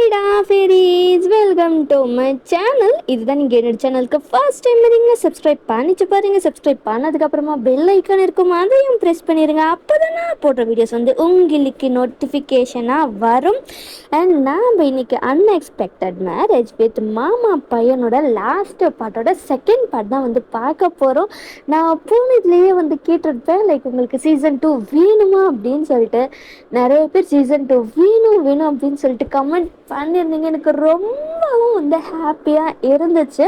ஹாய்டா ஃபேரீஸ், welcome to my channel. இதுதான் நீங்கள் என்னோட சேனலுக்கு ஃபர்ஸ்ட் டைம் இருந்தீங்க. சப்ஸ்கிரைப் பண்ணிச்சு பாருங்க. சப்ஸ்கிரைப் பண்ணதுக்கப்புறமா பெல் ஐக்கான் இருக்கும், அதையும் ப்ரெஸ் பண்ணிடுங்க. அப்போ தான் நான் போடுற வீடியோஸ் வந்து உங்களுக்கு நோட்டிஃபிகேஷனாக வரும். அண்ட் நாம் இன்னைக்கு அன்எக்ஸ்பெக்டட் மேரேஜ் வித் மாமா பையனோட லாஸ்ட் பார்ட்டோட செகண்ட் பார்ட் தான் வந்து பார்க்க போகிறோம். நான் போனதுலேயே வந்து கேட்டிருப்பேன், லைக் உங்களுக்கு சீசன் 2 வேணுமா அப்படின்னு சொல்லிட்டு. நிறைய பேர் சீசன் 2 வேணும் வேணும் அப்படின்னு சொல்லிட்டு கமெண்ட் பண்ணியிருந்தீங்க. எனக்கு ரொம்பவும் வந்து ஹாப்பியாக இருந்துச்சு.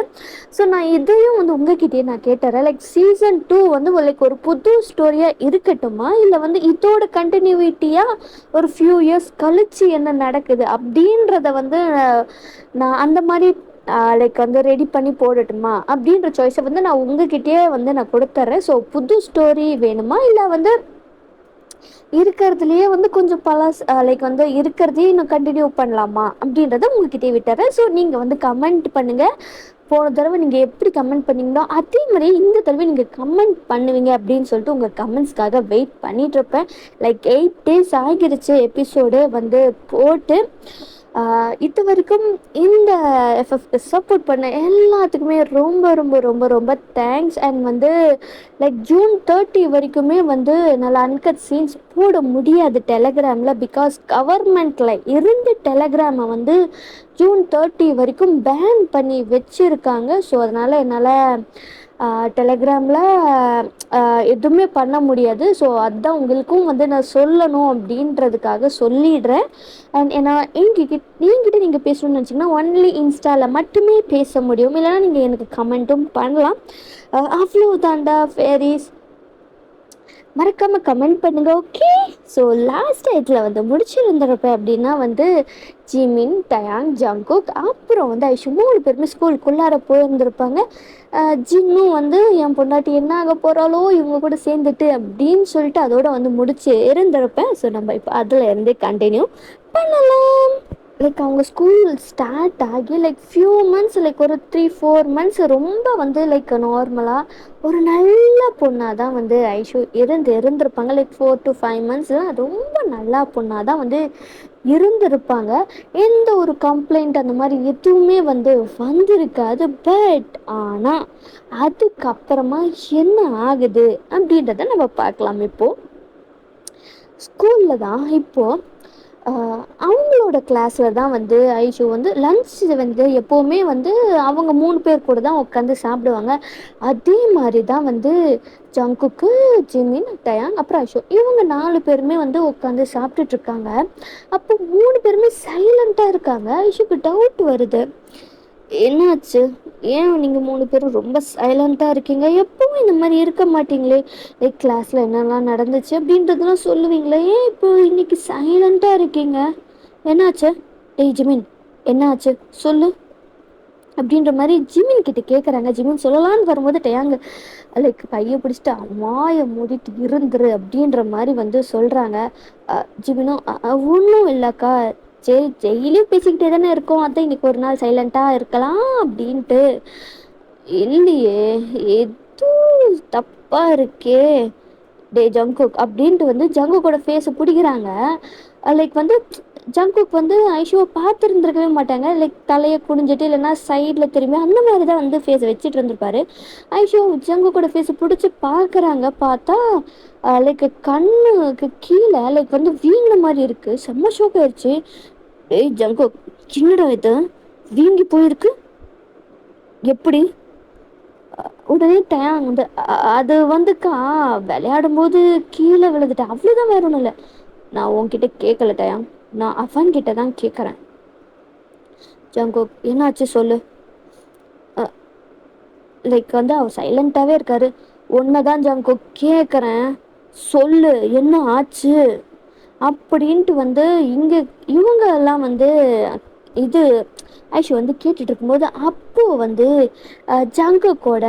ஸோ நான் இதையும் வந்து உங்ககிட்டயே நான் கேட்டுறேன், லைக் சீசன் 2 வந்து லைக் ஒரு புது ஸ்டோரியாக இருக்கட்டுமா, இல்லை வந்து இதோட கண்டினியூட்டியாக ஒரு ஃபியூ இயர்ஸ் கழிச்சு என்ன நடக்குது அப்படின்றத வந்து நான் அந்த மாதிரி லைக் வந்து ரெடி பண்ணி போடட்டுமா அப்படின்ற சாய்ஸை வந்து நான் உங்ககிட்டயே வந்து நான் கொடுத்துட்றேன். ஸோ புது ஸ்டோரி வேணுமா, இல்லை வந்து இருக்கிறதுலையே வந்து கொஞ்சம் லைக் வந்து இருக்கிறதையே இன்னும் கண்டினியூ பண்ணலாமா அப்படின்றத உங்ககிட்டயே விட்டுறேன். ஸோ நீங்கள் வந்து கமெண்ட் பண்ணுங்கள். போன தடவை நீங்கள் எப்படி கமெண்ட் பண்ணீங்களோ அதே மாதிரி இந்த தடவை நீங்கள் கமெண்ட் பண்ணுவீங்க அப்படின்னு சொல்லிட்டு உங்கள் கமெண்ட்ஸ்க்காக வெயிட் பண்ணிகிட்ருப்பேன். லைக் 8 days ஆகிருச்சு எபிசோடு வந்து போட்டு. இது வரைக்கும் இந்த எஃப்எஃப்க்கு சப்போர்ட் பண்ண எல்லாத்துக்குமே ரொம்ப ரொம்ப ரொம்ப ரொம்ப தேங்க்ஸ். அண்ட் வந்து லைக் June 30 வரைக்குமே வந்து நல்லா அன்கட் சீன்ஸ் போட முடியாது டெலகிராமில், பிகாஸ் கவர்மெண்ட்டில் இருந்து டெலகிராமை வந்து June 30 வரைக்கும் பேன் பண்ணி வச்சுருக்காங்க. ஸோ அதனால் என்னால் டெலகிராமில் எதுவுமே பண்ண முடியாது. ஸோ அதுதான் உங்களுக்கும் வந்து நான் சொல்லணும் அப்படின்றதுக்காக சொல்லிடுறேன். அண்ட் ஏன்னா என்கிட்ட நீங்கள் பேசணும்னு நினச்சிங்கன்னா ஒன்லி இன்ஸ்டாவில் மட்டுமே பேச முடியும், இல்லைனா நீங்கள் எனக்கு கமெண்ட்டும் பண்ணலாம். அவ்வளோதாண்டா ஃபேரிஸ், மறக்காமல் கமெண்ட் பண்ணுங்கள். ஓகே, ஸோ லாஸ்ட் இதில் வந்து முடிச்சிருந்துருப்ப அப்படின்னா வந்து ஜிமின், டயாங், ஜங்குக், அப்புறம் வந்து ஐஷு 3 பேருமே ஸ்கூலுக்குள்ளார போயிருந்துருப்பாங்க. ஜின்னும் வந்து என் பொண்டாட்டி என்ன ஆக போகிறாலோ இவங்க கூட சேர்ந்துட்டு அப்படின்னு சொல்லிட்டு அதோட வந்து முடிச்சு இருந்திருப்பேன். ஸோ நம்ம இப்போ அதில் இருந்து கண்டினியூ பண்ணலாம். லைக் அவங்க ஸ்கூல் ஸ்டார்ட் ஆகி லைக் ஃபியூ மந்த்ஸ், லைக் ஒரு 3-4 months ரொம்ப வந்து லைக் நார்மலாக ஒரு நல்ல பொண்ணாக தான் வந்து ஐஷு இருந்திருப்பாங்க. லைக் 4 to 5 months ரொம்ப நல்ல பொண்ணாக தான் வந்து இருந்திருப்பாங்க. எந்த ஒரு கம்ப்ளைண்ட் அந்த மாதிரி எதுவுமே வந்து வந்திருக்காது. பட் ஆனால் அதுக்கப்புறமா என்ன ஆகுது அப்படின்றத நம்ம பார்க்கலாம். இப்போது ஸ்கூலில் தான் இப்போது அவங்களோட கிளாஸில் தான் வந்து ஐஷு வந்து லன்ச் வந்து எப்போவுமே வந்து அவங்க 3 பேர் கூட தான் உட்காந்து சாப்பிடுவாங்க. அதே மாதிரி தான் வந்து ஜங்குக்கு, ஜிமின், டயாங், அப்புறம் ஐஷு இவங்க 4 பேருமே வந்து உட்காந்து சாப்பிட்டுட்ருக்காங்க. அப்போ 3 பேருமே சைலண்ட்டாக இருக்காங்க. ஐஷுக்கு டவுட் வருது, என்னாச்சு, ஏன் நீங்கள் 3 பேரும் ரொம்ப சைலண்ட்டாக இருக்கீங்க, எப்பவும் இந்த மாதிரி இருக்க மாட்டீங்களே, லைக் கிளாஸில் என்னெல்லாம் நடந்துச்சு அப்படின்றதெல்லாம் சொல்லுவீங்களே, ஏன் இப்போ இன்னைக்கு சைலண்ட்டாக இருக்கீங்க, என்னாச்சு, ஏய் ஜிமின் என்னாச்சு சொல்லு அப்படின்ற மாதிரி ஜிமின் கிட்ட கேட்குறாங்க. ஜிமின் சொல்லலான்னு வரும்போது டயாங்க லைக் கையை பிடிச்சிட்டு அம்மாயை மூடிட்டு இருந்துரு அப்படின்ற மாதிரி வந்து சொல்கிறாங்க. ஜிமினும் ஒன்றும் இல்லைக்கா, சரி டெய்லியும் பேசிக்கிட்டே தானே இருக்கோம், அதான் இன்னைக்கு ஒரு நாள் சைலண்ட்டாக இருக்கலாம் அப்படின்ட்டு. இல்லையே, எதுவும் தப்பாக இருக்கே டே ஜங்குக் அப்படின்ட்டு வந்து ஜங்குக்கோட ஃபேஸை பிடிக்கிறாங்க. லைக் வந்து ஜங்குக் வந்து ஐஷுவை பார்த்துருந்துருக்கவே மாட்டாங்க. லைக் தலையை குனிஞ்சிட்டு இல்லைன்னா சைடில் திரும்பி அந்த மாதிரி தான் வந்து ஃபேஸை வச்சுட்டு இருந்திருப்பாரு. ஐஷு ஜங்குக்கோட ஃபேஸை பிடிச்சி பார்க்குறாங்க. பார்த்தா லைக் கண்ணுக்கு கீழே லைக் வந்து வீங்கின மாதிரி இருக்குது. செம்ம ஷோக் ஆயிடுச்சு. ஏய் ஜங்குக், என்னடா இது வீங்கி போயிருக்கு, எப்படி? உடனே டேங் வந்து அது வந்துக்கா விளையாடும்போது கீழே விழுந்துட்டேன், அவ்வளோதான், வேற ஒன்றும் இல்லை. நான் உன்கிட்ட கேட்கல டயாங், நான் அவன் கிட்ட தான் கேட்குறேன். ஜங்குக் என்னாச்சு சொல்லு. லைக் வந்து அவர் சைலண்ட்டாகவே இருக்காரு. ஒன்றை தான் ஜங்குக் கேட்குறேன், சொல்லு என்ன ஆச்சு அப்படின்ட்டு வந்து இங்கே இவங்க எல்லாம் வந்து இது ஐஷு வந்து கேட்டுட்டு இருக்கும்போது அப்போது வந்து ஜங்குக்கோட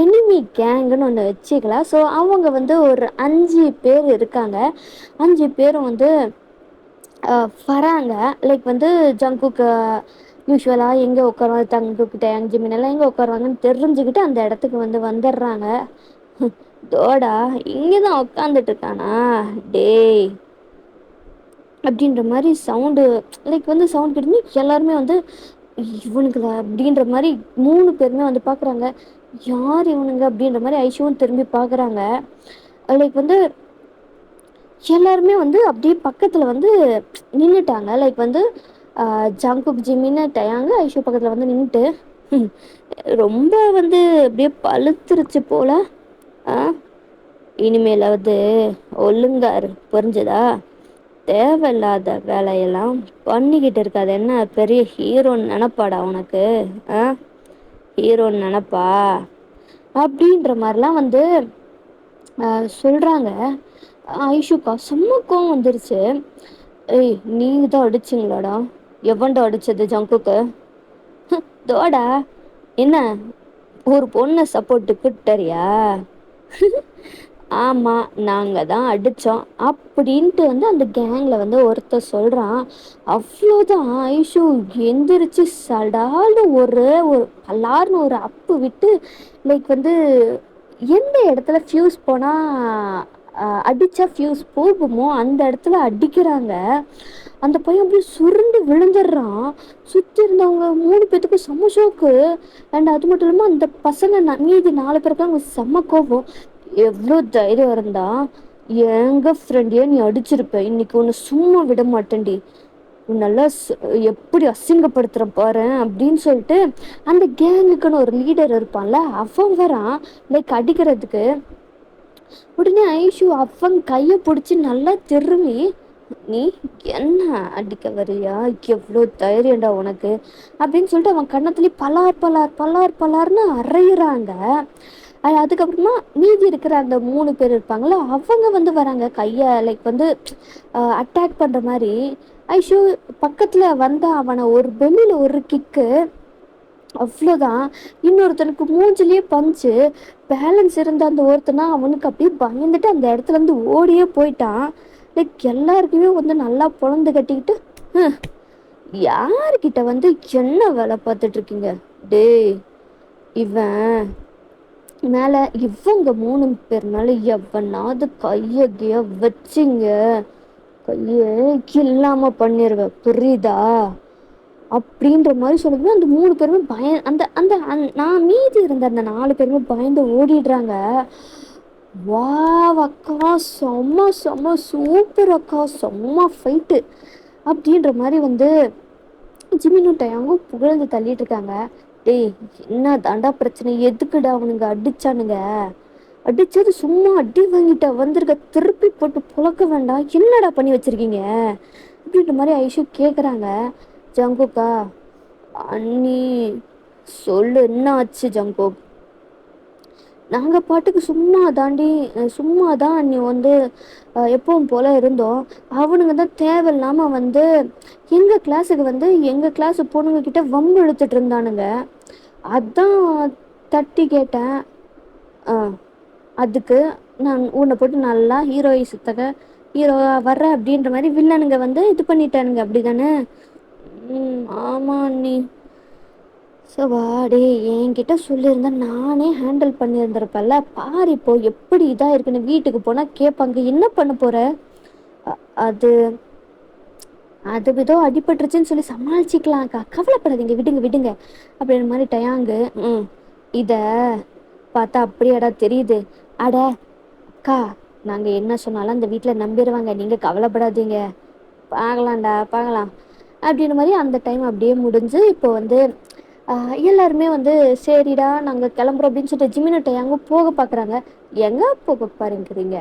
எனிமி கேங்குன்னு ஒன்று வச்சுக்கலாம். ஸோ அவங்க வந்து ஒரு 5 பேர் இருக்காங்க. 5 பேரும் வந்து வராங்க. லைக் வந்து ஜங்குக்கு யூஸ்வலாக எங்கே உட்காருவாங்க, ஜங்குக்கிட்ட ஜிமினெல்லாம் எங்கே உட்காருவாங்கன்னு தெரிஞ்சுக்கிட்டு அந்த இடத்துக்கு வந்து வந்துடுறாங்க. தோடா இங்கே தான் உட்காந்துட்டு இருக்கானா, டேய் அப்படின்ற மாதிரி சவுண்டு லைக் வந்து சவுண்ட் கேட்டு எல்லாருமே வந்து இவனுங்களா அப்படின்ற மாதிரி 3 பேருமே வந்து பார்க்குறாங்க. யார் இவனுங்க அப்படின்ற மாதிரி ஐஷுவும் திரும்பி பார்க்குறாங்க. லைக் வந்து எல்லாருமே வந்து அப்படியே பக்கத்தில் வந்து நின்றுட்டாங்க. லைக் வந்து ஜங்குக் ஜிமின்னு டயாங்க ஐஷு பக்கத்தில் வந்து நின்றுட்டு ரொம்ப வந்து அப்படியே பழுத்துருச்சு போல. இனிமேலாவது ஒழுங்காரு, புரிஞ்சுதா? தேவையில்லாத வேலையெல்லாம் பண்ணிக்கிட்டு இருக்காது. என்ன பெரிய ஹீரோன்னு நினப்பாடா உனக்கு? ஹீரோன்னு நினப்பா அப்படின்ற மாதிரிலாம் வந்து சொல்கிறாங்க. ஐஷுக்கா செம்ம கோவம் வந்துருச்சு. ஏய், நீங்கள் தான் அடிச்சிங்களாடா? எவன்டா அடித்தது ஜங்குக்கு? தோடா என்ன ஒரு பொண்ணை சப்போர்ட்டுக்கு தரியா? ஆமாம், நாங்கள் தான் அடித்தோம் அப்படின்ட்டு வந்து அந்த கேங்கில் வந்து ஒருத்தர் சொல்கிறான். அவ்வளோதான், ஐஷு எந்திரிச்சு சடால்னு ஒரு பல்லார்னு ஒரு அப்பு விட்டு லைக் வந்து எந்த இடத்துல ஃப்யூஸ் போனால் அடித்தா ஃப்யூஸ் போகுமோ அந்த இடத்துல அடிக்கிறாங்க. அந்த பையன் அப்படியே சுருண்டு விழுந்துடுறான். சுற்றி இருந்தவங்க 3 பேத்துக்கும் செம்ம ஷோக்கு. அண்ட் அது மட்டும் இல்லாமல் அந்த பசங்க மீதி 4 பேருக்கு அவங்க செம்ம கோபம். எவ்வளோ தைரியம் இருந்தா எங்க ஃப்ரெண்டையே நீ அடிச்சிருப்ப, இன்னைக்கு ஒன்று சும்மா விட மாட்டேன்டி, நல்லா எப்படி அசிங்கப்படுத்துற பாரு அப்படின்னு சொல்லிட்டு அந்த கேங்குக்குன்னு ஒரு லீடர் இருப்பான்ல, அவன் வரான் லைக் அடிக்கிறதுக்கு. உடனே ஐஷு அவன் கையை பிடிச்சி நல்லா திரும்பி, நீ என்ன அடிக்க வரியா? எவ்வளோ தைரியண்டா உனக்கு அப்படின்னு சொல்லிட்டு அவன் கன்னத்துலேயே பலார் பலார் பலார் பலார்னு அரையிறாங்க. அதுக்கப்புறமா மீதி இருக்கிற அந்த 3 பேர் இருப்பாங்களா, அவங்க வந்து வராங்க கையை லைக் வந்து அட்டாக் பண்ணுற மாதிரி. ஐஷு பக்கத்தில் வந்த அவனை ஒரு வெளியில் ஒரு கிக்கு, அவ்வளோதான். இன்னொருத்தனுக்கு மூஞ்சிலேயே பஞ்சு. பேலன்ஸ் இருந்த அந்த ஒருத்தனா அவனுக்கு அப்படியே பயந்துட்டு அந்த இடத்துல இருந்து ஓடியே போயிட்டான். லைக் எல்லாருக்குமே வந்து நல்லா பொழந்து கட்டிக்கிட்டு, யார்கிட்ட வந்து என்ன வேலை பார்த்துட்டு இருக்கீங்க? டேய், இவன் மேலே இவங்க 3 பேர் மேலே எவனாவது கைய வச்சிங்க, கையை இல்லாமல் பண்ணிடுவேன், புரியுதா? அப்படின்ற மாதிரி சொல்லுங்க. அந்த 3 பேருமே அந்த அந்த நான் மீதி இருந்த அந்த 4 பேருமே பயந்து ஓடிடுறாங்க. வா அக்கா, செம்ம செம்ம சூப்பர் அக்கா, செம்ம ஃபைட்டு அப்படின்ற மாதிரி வந்து ஜிமினும் டயாங்கும் புகழ்ந்து தள்ளிட்டு இருக்காங்க. டேய், என்ன தாண்டா பிரச்சனை? எதுக்குடா அவனுங்க அடிச்சானுங்க? அடிச்சது சும்மா அடி வாங்கிட்ட வந்திருக்க, திருப்பி போட்டு புழக்க வேண்டாம், என்னடா பண்ணி வச்சிருக்கீங்க அப்படின்ற மாதிரி ஐஷு கேட்குறாங்க. ஜங்குக்கா, அண்ணி சொல்லு, என்ன ஆச்சு ஜங்குக்? நாங்கள் பாட்டுக்கு சும்மா தான் அண்ணி வந்து எப்பவும் போல் இருந்தோம். அவனுங்க தான் தேவையில்லாமல் வந்து எங்கள் கிளாஸு பொண்ணுங்கக்கிட்ட வம்பு இழுத்துட்டு இருந்தானுங்க. அதான் தட்டி கேட்டேன். அதுக்கு நான் உன்னை போட்டு நல்லா ஹீரோ வர்ற அப்படின்ற மாதிரி வில்லனுங்க வந்து இது பண்ணிட்டானுங்க, அப்படி தானே? ஆமாம் அண்ணி. வாடே, என்கிட்ட சொல்லியிருந்தா நானே ஹேண்டில் பண்ணியிருந்திருப்பேன்ல. பாரு இப்போ எப்படி இதாக இருக்குன்னு. வீட்டுக்கு போனால் கேட்பாங்க, என்ன பண்ண போகிற? அது அது ஏதோ அடிபட்டுருச்சுன்னு சொல்லி சமாளிச்சிக்கலாம்க்கா, கவலைப்படாதீங்க, விடுங்க அப்படின்ற மாதிரி டயாங்கு. இதை பார்த்தா அப்படியாடா தெரியுது? அட அக்கா, நாங்கள் என்ன சொன்னாலும் அந்த வீட்டில் நம்பிடுவாங்க, நீங்கள் கவலைப்படாதீங்க, பார்க்கலாம் அப்படின்ற மாதிரி அந்த டைம் அப்படியே முடிஞ்சு இப்போ வந்து எல்லாருமே வந்து சரிடா நாங்கள் கிளம்புறோம் அப்படின்னு சொல்லிட்டு ஜிமினோ டயாங்கும் போக பார்க்குறாங்க. எங்கே போக பாருங்கிறீங்க?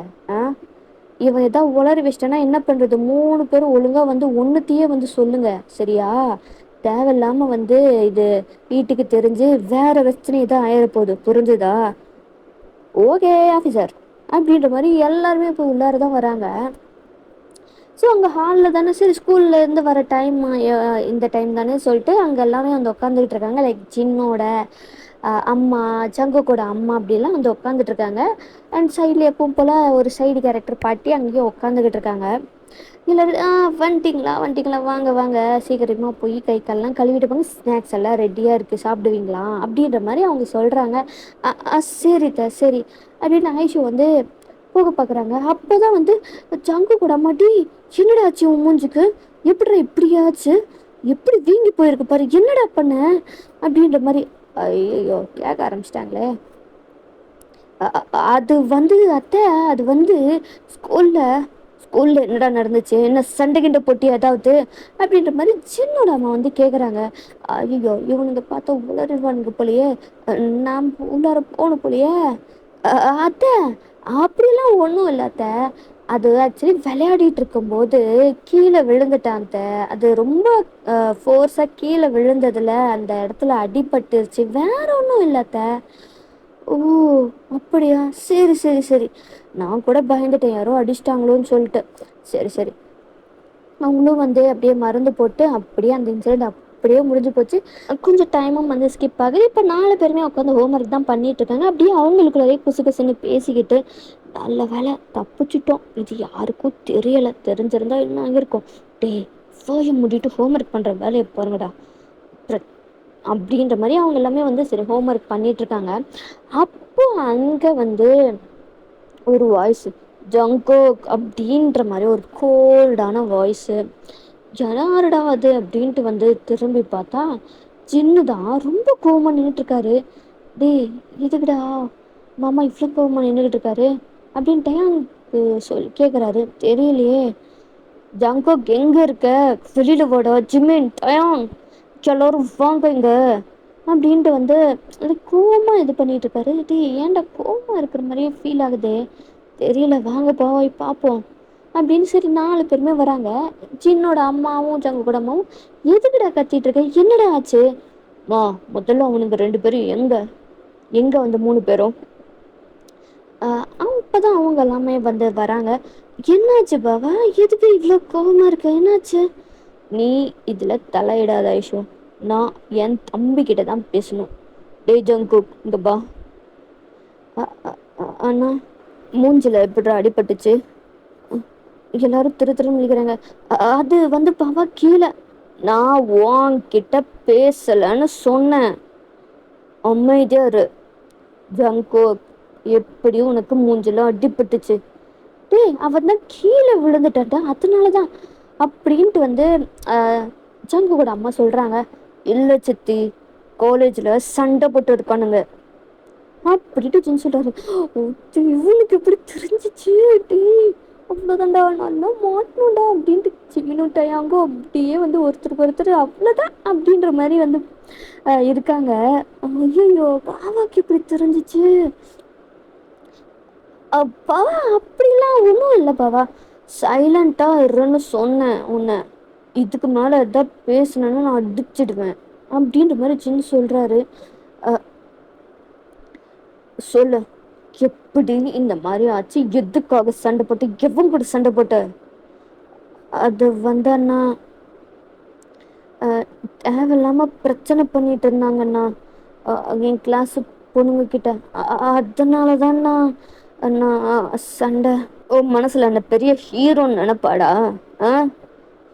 இவன் ஏதாவது உளறி வச்சிட்டேன்னா என்ன பண்ணுறது? 3 பேரும் ஒழுங்காக வந்து ஒன்றுத்தையே வந்து சொல்லுங்க, சரியா? தேவையில்லாமல் வந்து இது வீட்டுக்கு தெரிஞ்சு வேற பிரச்சனை தான் ஆயிடப்போகுது, புரிஞ்சுதா? ஓகே ஆஃபீஸர் அப்படின்ற மாதிரி எல்லாருமே இப்போ உள்ளார தான் வராங்க. ஸோ அங்கே ஹாலில் தானே, சரி ஸ்கூல்லேருந்து வர டைம் இந்த டைம் தானே சொல்லிட்டு அங்கே எல்லாமே வந்து உட்காந்துக்கிட்டு இருக்காங்க. லைக் ஜின்னோட அம்மா, ஜங்குக்கோட அம்மா அப்படிலாம் வந்து உட்காந்துட்ருக்காங்க. அண்ட் சைடில் எப்பவும் போல் ஒரு சைடு கேரக்டர் பாட்டி அங்கேயே உட்காந்துக்கிட்டு இருக்காங்க. இல்லை, வந்துட்டிங்களா, வாங்க சீக்கிரமாக போய் கை கால்லாம் கழுவிட்டு போங்க, ஸ்நாக்ஸ் எல்லாம் ரெடியாக இருக்குது, சாப்பிடுவீங்களா அப்படின்ற மாதிரி அவங்க சொல்கிறாங்க. சரி அப்படின்னு ஐஷு வந்து போக பார்க்குறாங்க. அப்போ தான் வந்து ஜங்கு கூட மாட்டி, என்னடா ஆச்சு உன் மூஞ்சுக்கு, எப்படிடா இப்படியாச்சு, எப்படி வீங்கி போயிருக்கு பாரு, என்னடா பண்ண அப்படின்ற மாதிரி. ஐயோ கேட்க ஆரம்பிச்சிட்டாங்களே. அது வந்து அத்தை, அது வந்து ஸ்கூல்ல ஸ்கூல்ல என்னடா நடந்துச்சு, என்ன சண்டை கிண்டை போட்டி ஏதாவது அப்படின்ற மாதிரி சின்னோட அம்மா வந்து கேட்குறாங்க. ஐயோ இவனுங்க பார்த்தா உளறிடுவானுங்க போலயே, நான் உள்ளார போகணும் போலயே. அத்தை அப்படிலாம் ஒன்றும் இல்லை அத்தை, அது ஆக்சுவலி விளையாடிட்டு இருக்கும்போது கீழே விழுந்துட்டான் அத்தை. அது ரொம்ப ஃபோர்ஸாக கீழே விழுந்ததுல அந்த இடத்துல அடிபட்டுருச்சு, வேற ஒன்றும் இல்லை அத்தை. ஓ அப்படியா, சரி சரி சரி. நான் கூட பயந்துட்டேன் யாரோ அடிச்சிட்டாங்களோன்னு சொல்லிட்டு. சரி சரி. அவங்களும் வந்து அப்படியே மருந்து போட்டு அப்படியே அந்த இன்சிடென்ட் அப்படியே முடிஞ்சு போச்சு. கொஞ்சம் டைமும் வந்து ஸ்கிப் ஆகுது. இப்போ 4 பேருமே உட்காந்து ஹோம்ஒர்க் தான் பண்ணிட்டு இருக்காங்க. அப்படியே அவங்களுக்குள்ளே குசு குசுன்னு பேசிக்கிட்டு, நல்ல வேலை தப்பிச்சிட்டோம், இது யாருக்கும் தெரியலை, தெரிஞ்சிருந்தா என்ன ஆகிருக்கும். டே போய் மூடிட்டு ஹோம்ஒர்க் பண்ணுற வேலையை பாருங்கடா அப்படின்ற மாதிரி அவங்க எல்லாமே வந்து சரி ஹோம்ஒர்க் பண்ணிட்டு இருக்காங்க. அப்போ அங்கே வந்து ஒரு வாய்ஸ், ஜங்கோக் அப்படின்ற மாதிரி ஒரு கோல்டான வாய்ஸு. யாருடா அது அப்படின்ட்டு வந்து திரும்பி பார்த்தா ஜின்னு தான் ரொம்ப கோவமா நின்றுட்டு இருக்காரு. டேய் எதுக்குடா மாமா இவ்வளோ கோவமா நின்றுட்டு இருக்காரு அப்படின்ட்டு கேட்குறாரு. தெரியலையே. ஜங்கோக் எங்க இருக்க, வெளியில வாடா, ஜிமின் டயாங் எல்லாரும் வாங்க இங்க அப்படின்ட்டு வந்து அது கோவமா இது பண்ணிட்டு இருக்காரு. இது ஏன்டா கோவமா இருக்கிற மாதிரியே ஃபீல் ஆகுது, தெரியல, வாங்க போய் பார்ப்போம் அப்படின்னு. சரி 4 பேருமே வராங்க. ஜின்னோட அம்மாவும் ஜங்கோட அம்மாவும், எதுக்குடா கத்திட்டு இருக்க, என்னடா ஆச்சு மா, முதல்ல அவனுங்க 2 பேரும் எங்க எங்க வந்து 3 பேரும் அப்பதான் அவங்க எல்லாமே வந்து வராங்க. என்னாச்சு பாவா, எதுக்கு இவ்வளோ கோவமா இருக்க, என்னாச்சு. நீ இதுல தலையிடாத ஐஷோ, நான் என் தம்பி கிட்ட தான் பேசணும். டே ஜங்குக் இங்க பா. அண்ணா மூஞ்சில எப்படிடா அடிபட்டுச்சு. எல்லாரும் திரு திரு நிற்கிறாங்க. அது வந்து பாவா கீழே, நான் உன்கிட்ட பேசலன்னு சொன்னேன், அமைதியா இரு. ஜங்கோக் எப்படியும் உனக்கு மூஞ்சில அடிபட்டுச்சு. டேய் அவன் தான் கீழே விழுந்துட்டான்டா, அதனாலதான் அப்படின்ட்டு வந்து ஜங்குகோட அம்மா சொல்றாங்க. இல்லை சித்தி, காலேஜில் சண்டை போட்டு இருக்கானுங்க அப்படின்ட்டு ஜின் சொல்றாரு. இவனுக்கு எப்படி தெரிஞ்சிச்சு, டே அவ்வளோதான்டா, நல்லா மாட்டணும்டா அப்படின்ட்டு சின்னும் டயாங்கோ அப்படியே வந்து ஒருத்தருக்கு ஒருத்தர் அவ்வளோதான் அப்படின்ற மாதிரி வந்து இருக்காங்க. ஐயோ பாவாக்கு இப்படி தெரிஞ்சிச்சு. பாவா அப்படிலாம் ஒன்றும் இல்லை பாவா, சைலண்ட்டாக இருன்னு சொன்னேன் உன்னை, இதுக்கு மேலே எதாவது பேசினேன்னு நான் அடிச்சிடுவேன் அப்படின்ற மாதிரி சின்ன சொல்கிறாரு. சொல்லு, எப்படி இந்த மாதிரி ஆச்சு, எதுக்காக சண்டை போட்டு, எவன் கூட சண்டை போட்ட. அது வந்து அண்ணா தேவையில்லாம பிரச்சனை பண்ணிட்டு இருந்தாங்கண்ணா என் கிளாஸ் பொண்ணுங்க கிட்ட, அதனால தான்ண்ணா அண்ணா சண்டை. ஓ மனசுல அந்த பெரிய ஹீரோன்னு நினைப்பாடா,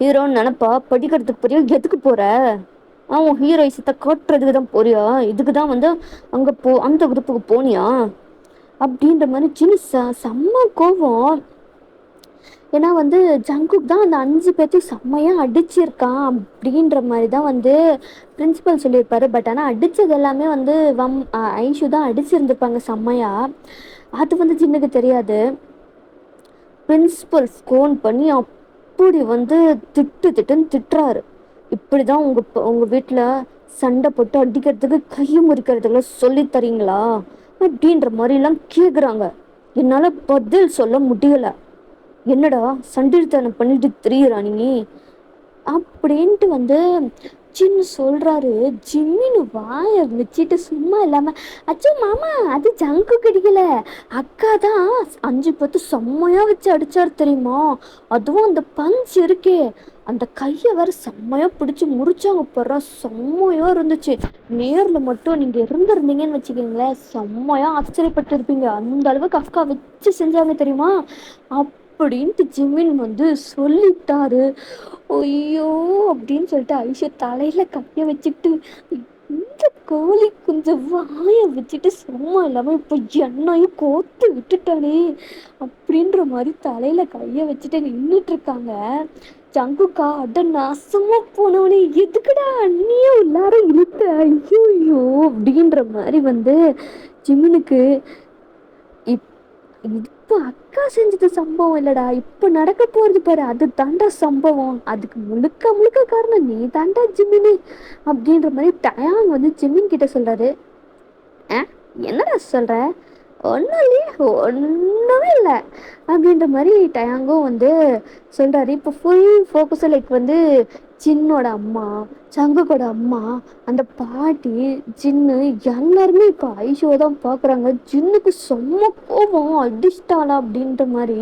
ஹீரோன்னு நினைப்பா, படிக்கிறதுக்கு பெரிய எதுக்கு போற, உன் ஹீரோயிசத்தை காட்டுறதுக்கு தான் போறியா, இதுக்கு தான் வந்து அங்கே அந்த குரூப்புக்கு போனியா அப்படின்ற மாதிரி சின்ன செம்ம கோவம். ஏன்னா வந்து ஜங்குக் தான் அந்த 5 பேர்த்தையும் செம்மையாக அடிச்சிருக்கான் அப்படின்ற மாதிரி தான் வந்து பிரின்சிபல் சொல்லியிருப்பாரு. பட் ஆனால் அடித்தது எல்லாமே வந்து ஐஷு தான் அடிச்சிருந்துருப்பாங்க செம்மையாக. அது வந்து ஜின்னுக்கு தெரியாது. பிரின்சிபல் ஃபோன் பண்ணி அப்படி வந்து திட்டுன்னு திட்டுறாரு. இப்படி தான் உங்கள் வீட்டில் சண்டை போட்டு அடிக்கிறதுக்கு கையை முறிக்கிறதுக்குள்ள சொல்லி தரீங்களா அப்படின்ற மாதிரிலாம் கேட்குறாங்க. என்னால் பதில் சொல்ல முடியலை. என்னடா சண்டித்தனம் பண்ணிட்டு திரியிறா நீ அப்படின்ட்டு வந்து சின்ன சொல்றாரு. ஜிம்மின்னு வாய வச்சுட்டு சும்மா இல்லாம, அச்சோ மாமா அது ஜங்கு கிடைக்கல, அக்கா தான் 5 பேர்த்து செம்மையா வச்சு அடிச்சாரு தெரியுமா, அதுவும் அந்த பஞ்ச் இருக்கே, அந்த கையை வேற செம்மையா பிடிச்சி முறிச்சாங்க போடுறா, செம்மையா இருந்துச்சு. நேர்ல மட்டும் நீங்க இருந்திருந்தீங்கன்னு வச்சுக்கீங்களேன், செம்மையா ஆச்சரியப்பட்டு இருப்பீங்க, அந்த அளவுக்கு அக்கா வச்சு செஞ்சாங்க தெரியுமா அப்படின்ட்டு ஜிமின் வந்து சொல்லிட்டாரு. ஐயோ அப்படின்னு சொல்லிட்டு ஐஷா தலையில கைய வச்சுக்கிட்டு, இந்த கோழி கொஞ்சம் வாய வச்சுட்டு சும்மா இல்லாம இப்ப என்னையும் கோத்து விட்டுட்டானே அப்படின்ற மாதிரி தலையில கைய வச்சுட்டு நின்றுட்டு இருக்காங்க. சங்குக்கா அட நாசமா போனவனே எதுக்குடா அண்ணியும் எல்லாரும் இழுத்த ஐயோ அப்படின்ற மாதிரி ஜிம்மினுக்கு இப்ப அக்கா செஞ்சது சம்பவம் இல்லடா, இப்ப நடக்க போறது பாரு அது தாண்டா சம்பவம், அதுக்கு முழுக்க முழுக்க காரணம் நீ தாண்டா ஜிம்மினு அப்படின்ற மாதிரி டயாங் ஜிம்மின் கிட்ட சொல்றாரு. என்னடா சொல்ற, ஒன்றும் இல்லையே ஒன்றுமே இல்லை அப்படின்ற மாதிரி டயாங்கும் சொல்கிறாரு. இப்போ ஃபுல் ஃபோக்கஸ் ஜின்னோட அம்மா, சங்குக்கோட அம்மா, அந்த பாட்டி, ஜின்னு எல்லாருமே இப்போ ஐஷோவை தான் பார்க்குறாங்க. ஜின்னுக்கு செம்ம கோபம், அடிச்சிட்டாளா அப்படின்ற மாதிரி.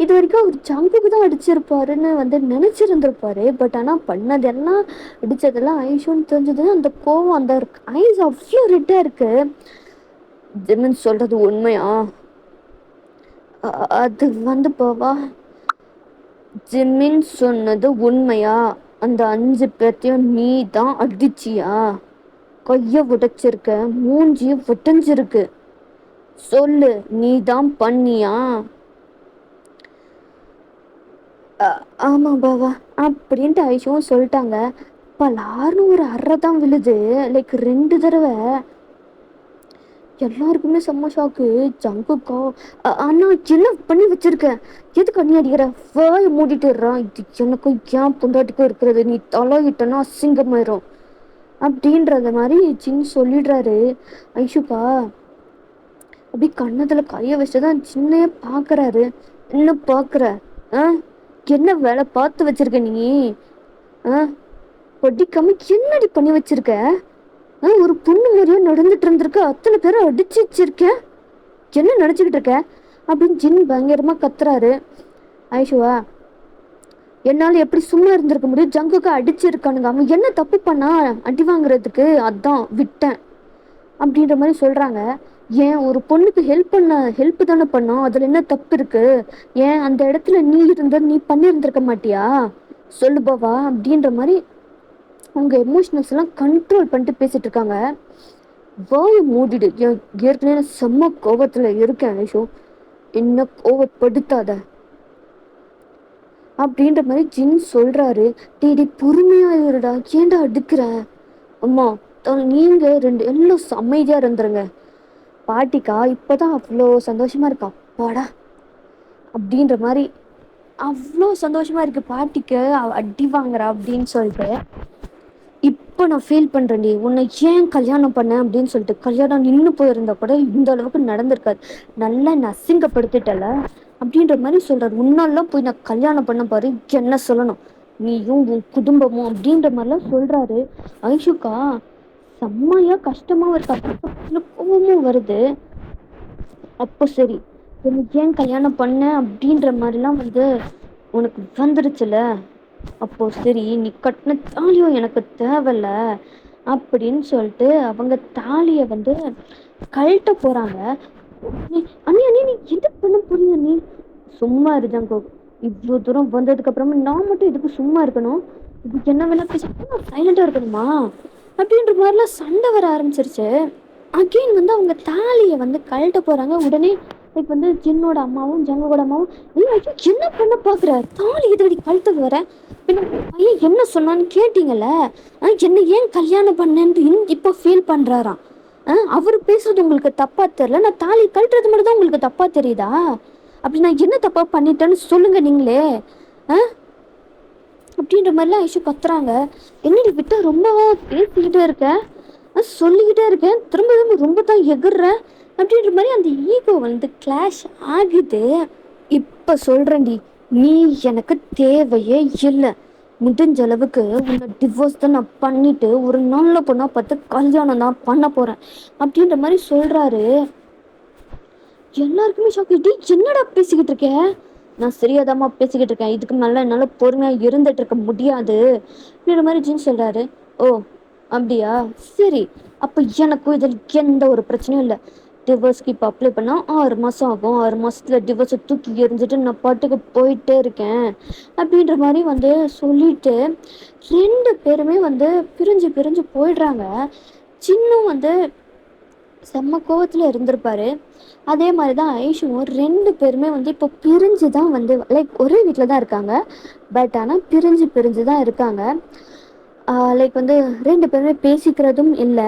இது வரைக்கும் அவர் சங்குக்கு தான் அடிச்சிருப்பாருன்னு நினச்சிருந்துருப்பாரு. பட் ஆனால் பண்ணதெல்லாம் அடித்ததெல்லாம் ஐஷோன்னு தெரிஞ்சது. அந்த கோபம், அந்த ஐஸ் அவ்வளோ ரெட்டாக இருக்குது. ஜிமின் சொல்றது உண்மையா? அது பாவா, ஜிமின் சொன்னது உண்மையா? அந்த 5 பேர்த்தையும் நீ தான் அடிச்சியா? கைய உடைச்சிருக்க, மூஞ்சிய உடைஞ்சிருக்கு, சொல்லு நீ தான் பண்ணியா? ஆமா பாவா அப்படின்ட்டு ஐஷுவும் சொல்லிட்டாங்க. பலார்னு ஒரு அறை தான் விழுது, லைக் 2 தடவை. எல்லாருக்குமே செம்ம ஷாக்கு. ஜங்குக்கா அண்ணா என்ன பண்ணி வச்சிருக்க, எதுக்கு அண்ணி அடிக்கிற, வாயை மூடிட்டுறான், இது எனக்கும் ஏன் பொண்டாட்டிக்கும் இருக்கிறது, நீ தலையிட்டனா அசிங்கமாயிரும் அப்படின்றத மாதிரி ஜின் சொல்லிடுறாரு. ஐஷுக்கா அப்படி கண்ணத்துல கைய வச்சுதான் சின்னையே பாக்குறாரு. என்ன பாக்குற, என்ன வேலை பார்த்து வச்சிருக்க நீ, படிக்காம என்னடி பண்ணி வச்சிருக்க, ஒரு பொண்ணு மாதிரியே நடந்துட்டு இருந்திருக்க, அத்தனை பேரை அடிச்சு வச்சிருக்கேன், என்ன நினைச்சுக்கிட்டு இருக்க அப்படின்னு ஜின் பயங்கரமா கத்துறாரு. ஐஷுவா என்னால எப்படி சும்மா இருந்திருக்க முடியும், ஜங்குக்கு அடிச்சிருக்கானுங்க, அவன் என்ன தப்பு பண்ணா அடி வாங்குறதுக்கு, அதான் விட்டேன் அப்படின்ற மாதிரி சொல்றாங்க. ஏன் ஒரு பொண்ணுக்கு ஹெல்ப் தானே பண்ணோம், அதுல என்ன தப்பு இருக்கு, ஏன் அந்த இடத்துல நீ நீ பண்ணியிருந்திருக்க மாட்டியா, சொல்லு பாவா அப்படின்ற மாதிரி அவங்க எமோஷனல்ஸ் எல்லாம் கண்ட்ரோல் பண்ணிட்டு பேசிட்டு இருக்காங்க. வாயை மூடிடு, ஏற்கனவே செம்ம கோபத்துல இருக்கேன் ஐஷோ, என்ன கோவப்படுத்தாத அப்படின்ற மாதிரி ஜின் சொல்றாரு. டேடி பொறுமையா இருடா, ஏண்டா அடுக்கிற, அம்மா நீங்க 2 எல்லாம் அமைதியா இருந்துருங்க, பாட்டிக்கா இப்பதான் அவ்வளோ சந்தோஷமா இருக்கா பாடா அப்படின்ற மாதிரி, அவ்வளோ சந்தோஷமா இருக்கு பாட்டிக்கு அடி வாங்குறா அப்படின்னு சொல்லிட்டு. இப்போ நான் ஃபீல் பண்ணுறேன்டி, உன்னை ஏன் கல்யாணம் பண்ணேன் அப்படின்னு சொல்லிட்டு, கல்யாணம் நின்று போயிருந்தா கூட இந்த அளவுக்கு நடந்திருக்காது, நல்லா நசிங்கப்படுத்திட்டல அப்படின்ற மாதிரி சொல்கிறார். உன்னாலாம் போய் நான் கல்யாணம் பண்ண பாரு, என்ன சொல்லணும், நீயும் உன் குடும்பமும் அப்படின்ற மாதிரிலாம் சொல்கிறாரு. ஐஷுக்கா செம்மையா கஷ்டமாக இருக்கு, கோபமும் வருது. அப்போ சரி எனக்கு ஏன் கல்யாணம் பண்ண அப்படின்ற மாதிரிலாம் உனக்கு வந்துருச்சுல, அப்போ சரி நீ கட்டின தாலியும் எனக்கு தேவையில்ல அப்படின்னு சொல்லிட்டு அவங்க தாலியை கழட்ட போறாங்க. அண்ணி அண்ணி நீ எது பண்ண போறீங்க, நீ சும்மா இருஜாங்கோ, இவ்வளோ தூரம் வந்ததுக்கு அப்புறமா நான் மட்டும் இதுக்கு சும்மா இருக்கணும், இதுக்கு என்ன வேணா பேச சைலண்டா இருக்கணுமா அப்படின்ற மாதிரிலாம் சண்டை வர ஆரம்பிச்சிருச்சு. அகெயின் அவங்க தாலியை கழட்ட போறாங்க. உடனே இப்போ ஜின்னோட அம்மாவும் ஜங்கோட அம்மாவும் என்ன பண்ண பாக்குற, தாலி இதுவரை கழுத்துக்கு வர, பையன் என்ன சொன்னான்னு கேட்டீங்கல்ல, என்ன ஏன் கல்யாணம் பண்ணேன்னு இப்போ ஃபீல் பண்றாராம். அவர் பேசுறது உங்களுக்கு தப்பா தெரியல, நான் தாலி கழட்டுறது மட்டும் தான் உங்களுக்கு தப்பா தெரியுதா, அப்படி நான் என்ன தப்பா பண்ணிட்டேன்னு சொல்லுங்க நீங்களே அப்படின்ற மாதிரிலாம் ஐஷு கத்துறாங்க. என்னடி விட்டா ரொம்ப பேசிக்கிட்டே இருக்க, சொல்லிக்கிட்டே இருக்கேன், திரும்ப திரும்ப ரொம்ப தான் எகுற அப்படின்ற மாதிரி அந்த ஈகோ கிளாஷ் ஆகுது. இப்போ சொல்கிறேன்டி, நீ எனக்கு தேவையே இல்லை, முடிஞ்ச அளவுக்கு உன்னை டிவோர்ஸ் தான் நான் பண்ணிட்டு ஒரு நல்ல பொண்ணா பார்த்து கல்யாணம் தான் பண்ண போகிறேன் அப்படின்ற மாதிரி சொல்கிறாரு. எல்லாருக்குமே ஷாக்கிட்டி, என்னடா பேசிக்கிட்டு இருக்கேன், நான் சரியாதாம்மா பேசிக்கிட்டு இருக்கேன், இதுக்கு மேலே என்னால் பொறுமையாக இருந்துட்டு இருக்க முடியாது அப்படின்ற மாதிரி ஜின் சொல்கிறாரு. ஓ அப்படியா, சரி அப்போ எனக்கும் இதில் எந்த ஒரு பிரச்சனையும் இல்லை, டிவோர்ஸ்க்கு இப்போ அப்ளை பண்ணால் 6 மாதம் ஆகும், 6 மாதத்தில் டிவோர்ஸை தூக்கி எறிஞ்சிட்டு நான் பாட்டுக்கு போயிட்டே இருக்கேன் அப்படின்ற மாதிரி சொல்லிட்டு 2 பேருமே பிரிஞ்சு பிரிஞ்சு போயிடுறாங்க. சின்னும் வந்து செம்ம கோவத்தில் இருந்திருப்பாரு. அதே மாதிரி தான் ஐஷுவும் 2 பேருமே வந்து இப்போ பிரிஞ்சு தான் வந்து லைக் ஒரே வீட்டில் தான் இருக்காங்க. பட் ஆனால் பிரிஞ்சு பிரிஞ்சு தான் இருக்காங்க. லைக் வந்து 2 பேருமே பேசிக்கிறதும் இல்லை.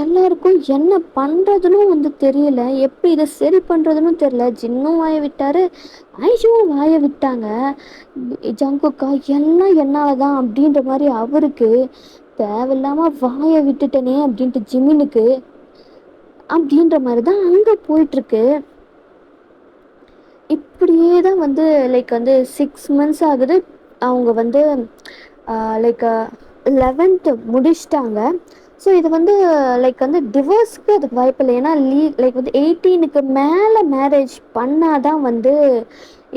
எல்லாருக்கும் என்ன பண்ணுறதுன்னு வந்து தெரியல. எப்படி இதை சரி பண்ணுறதுன்னு தெரியல. ஜின்னும் வாய விட்டார், ஐஷுவும் வாய விட்டாங்க. ஜங்குக்கா எல்லாம் என்னால் தான் அப்படின்ற மாதிரி அவருக்கு தேவையில்லாமல் வாயை விட்டுட்டனே அப்படின்ட்டு ஜிமினுக்கு அப்படின்ற மாதிரி தான் அங்கே போயிட்டுருக்கு. இப்படியே தான் வந்து லைக் வந்து 6 months ஆகுது. அவங்க வந்து லைக் 11th முடிச்சிட்டாங்க. ஸோ இது வந்து லைக் வந்து டிவோர்ஸ்க்கு அதுக்கு வாய்ப்பு இல்லை. ஏன்னா லைக் வந்து 18க்கு மேலே மேரேஜ் பண்ணாதான் வந்து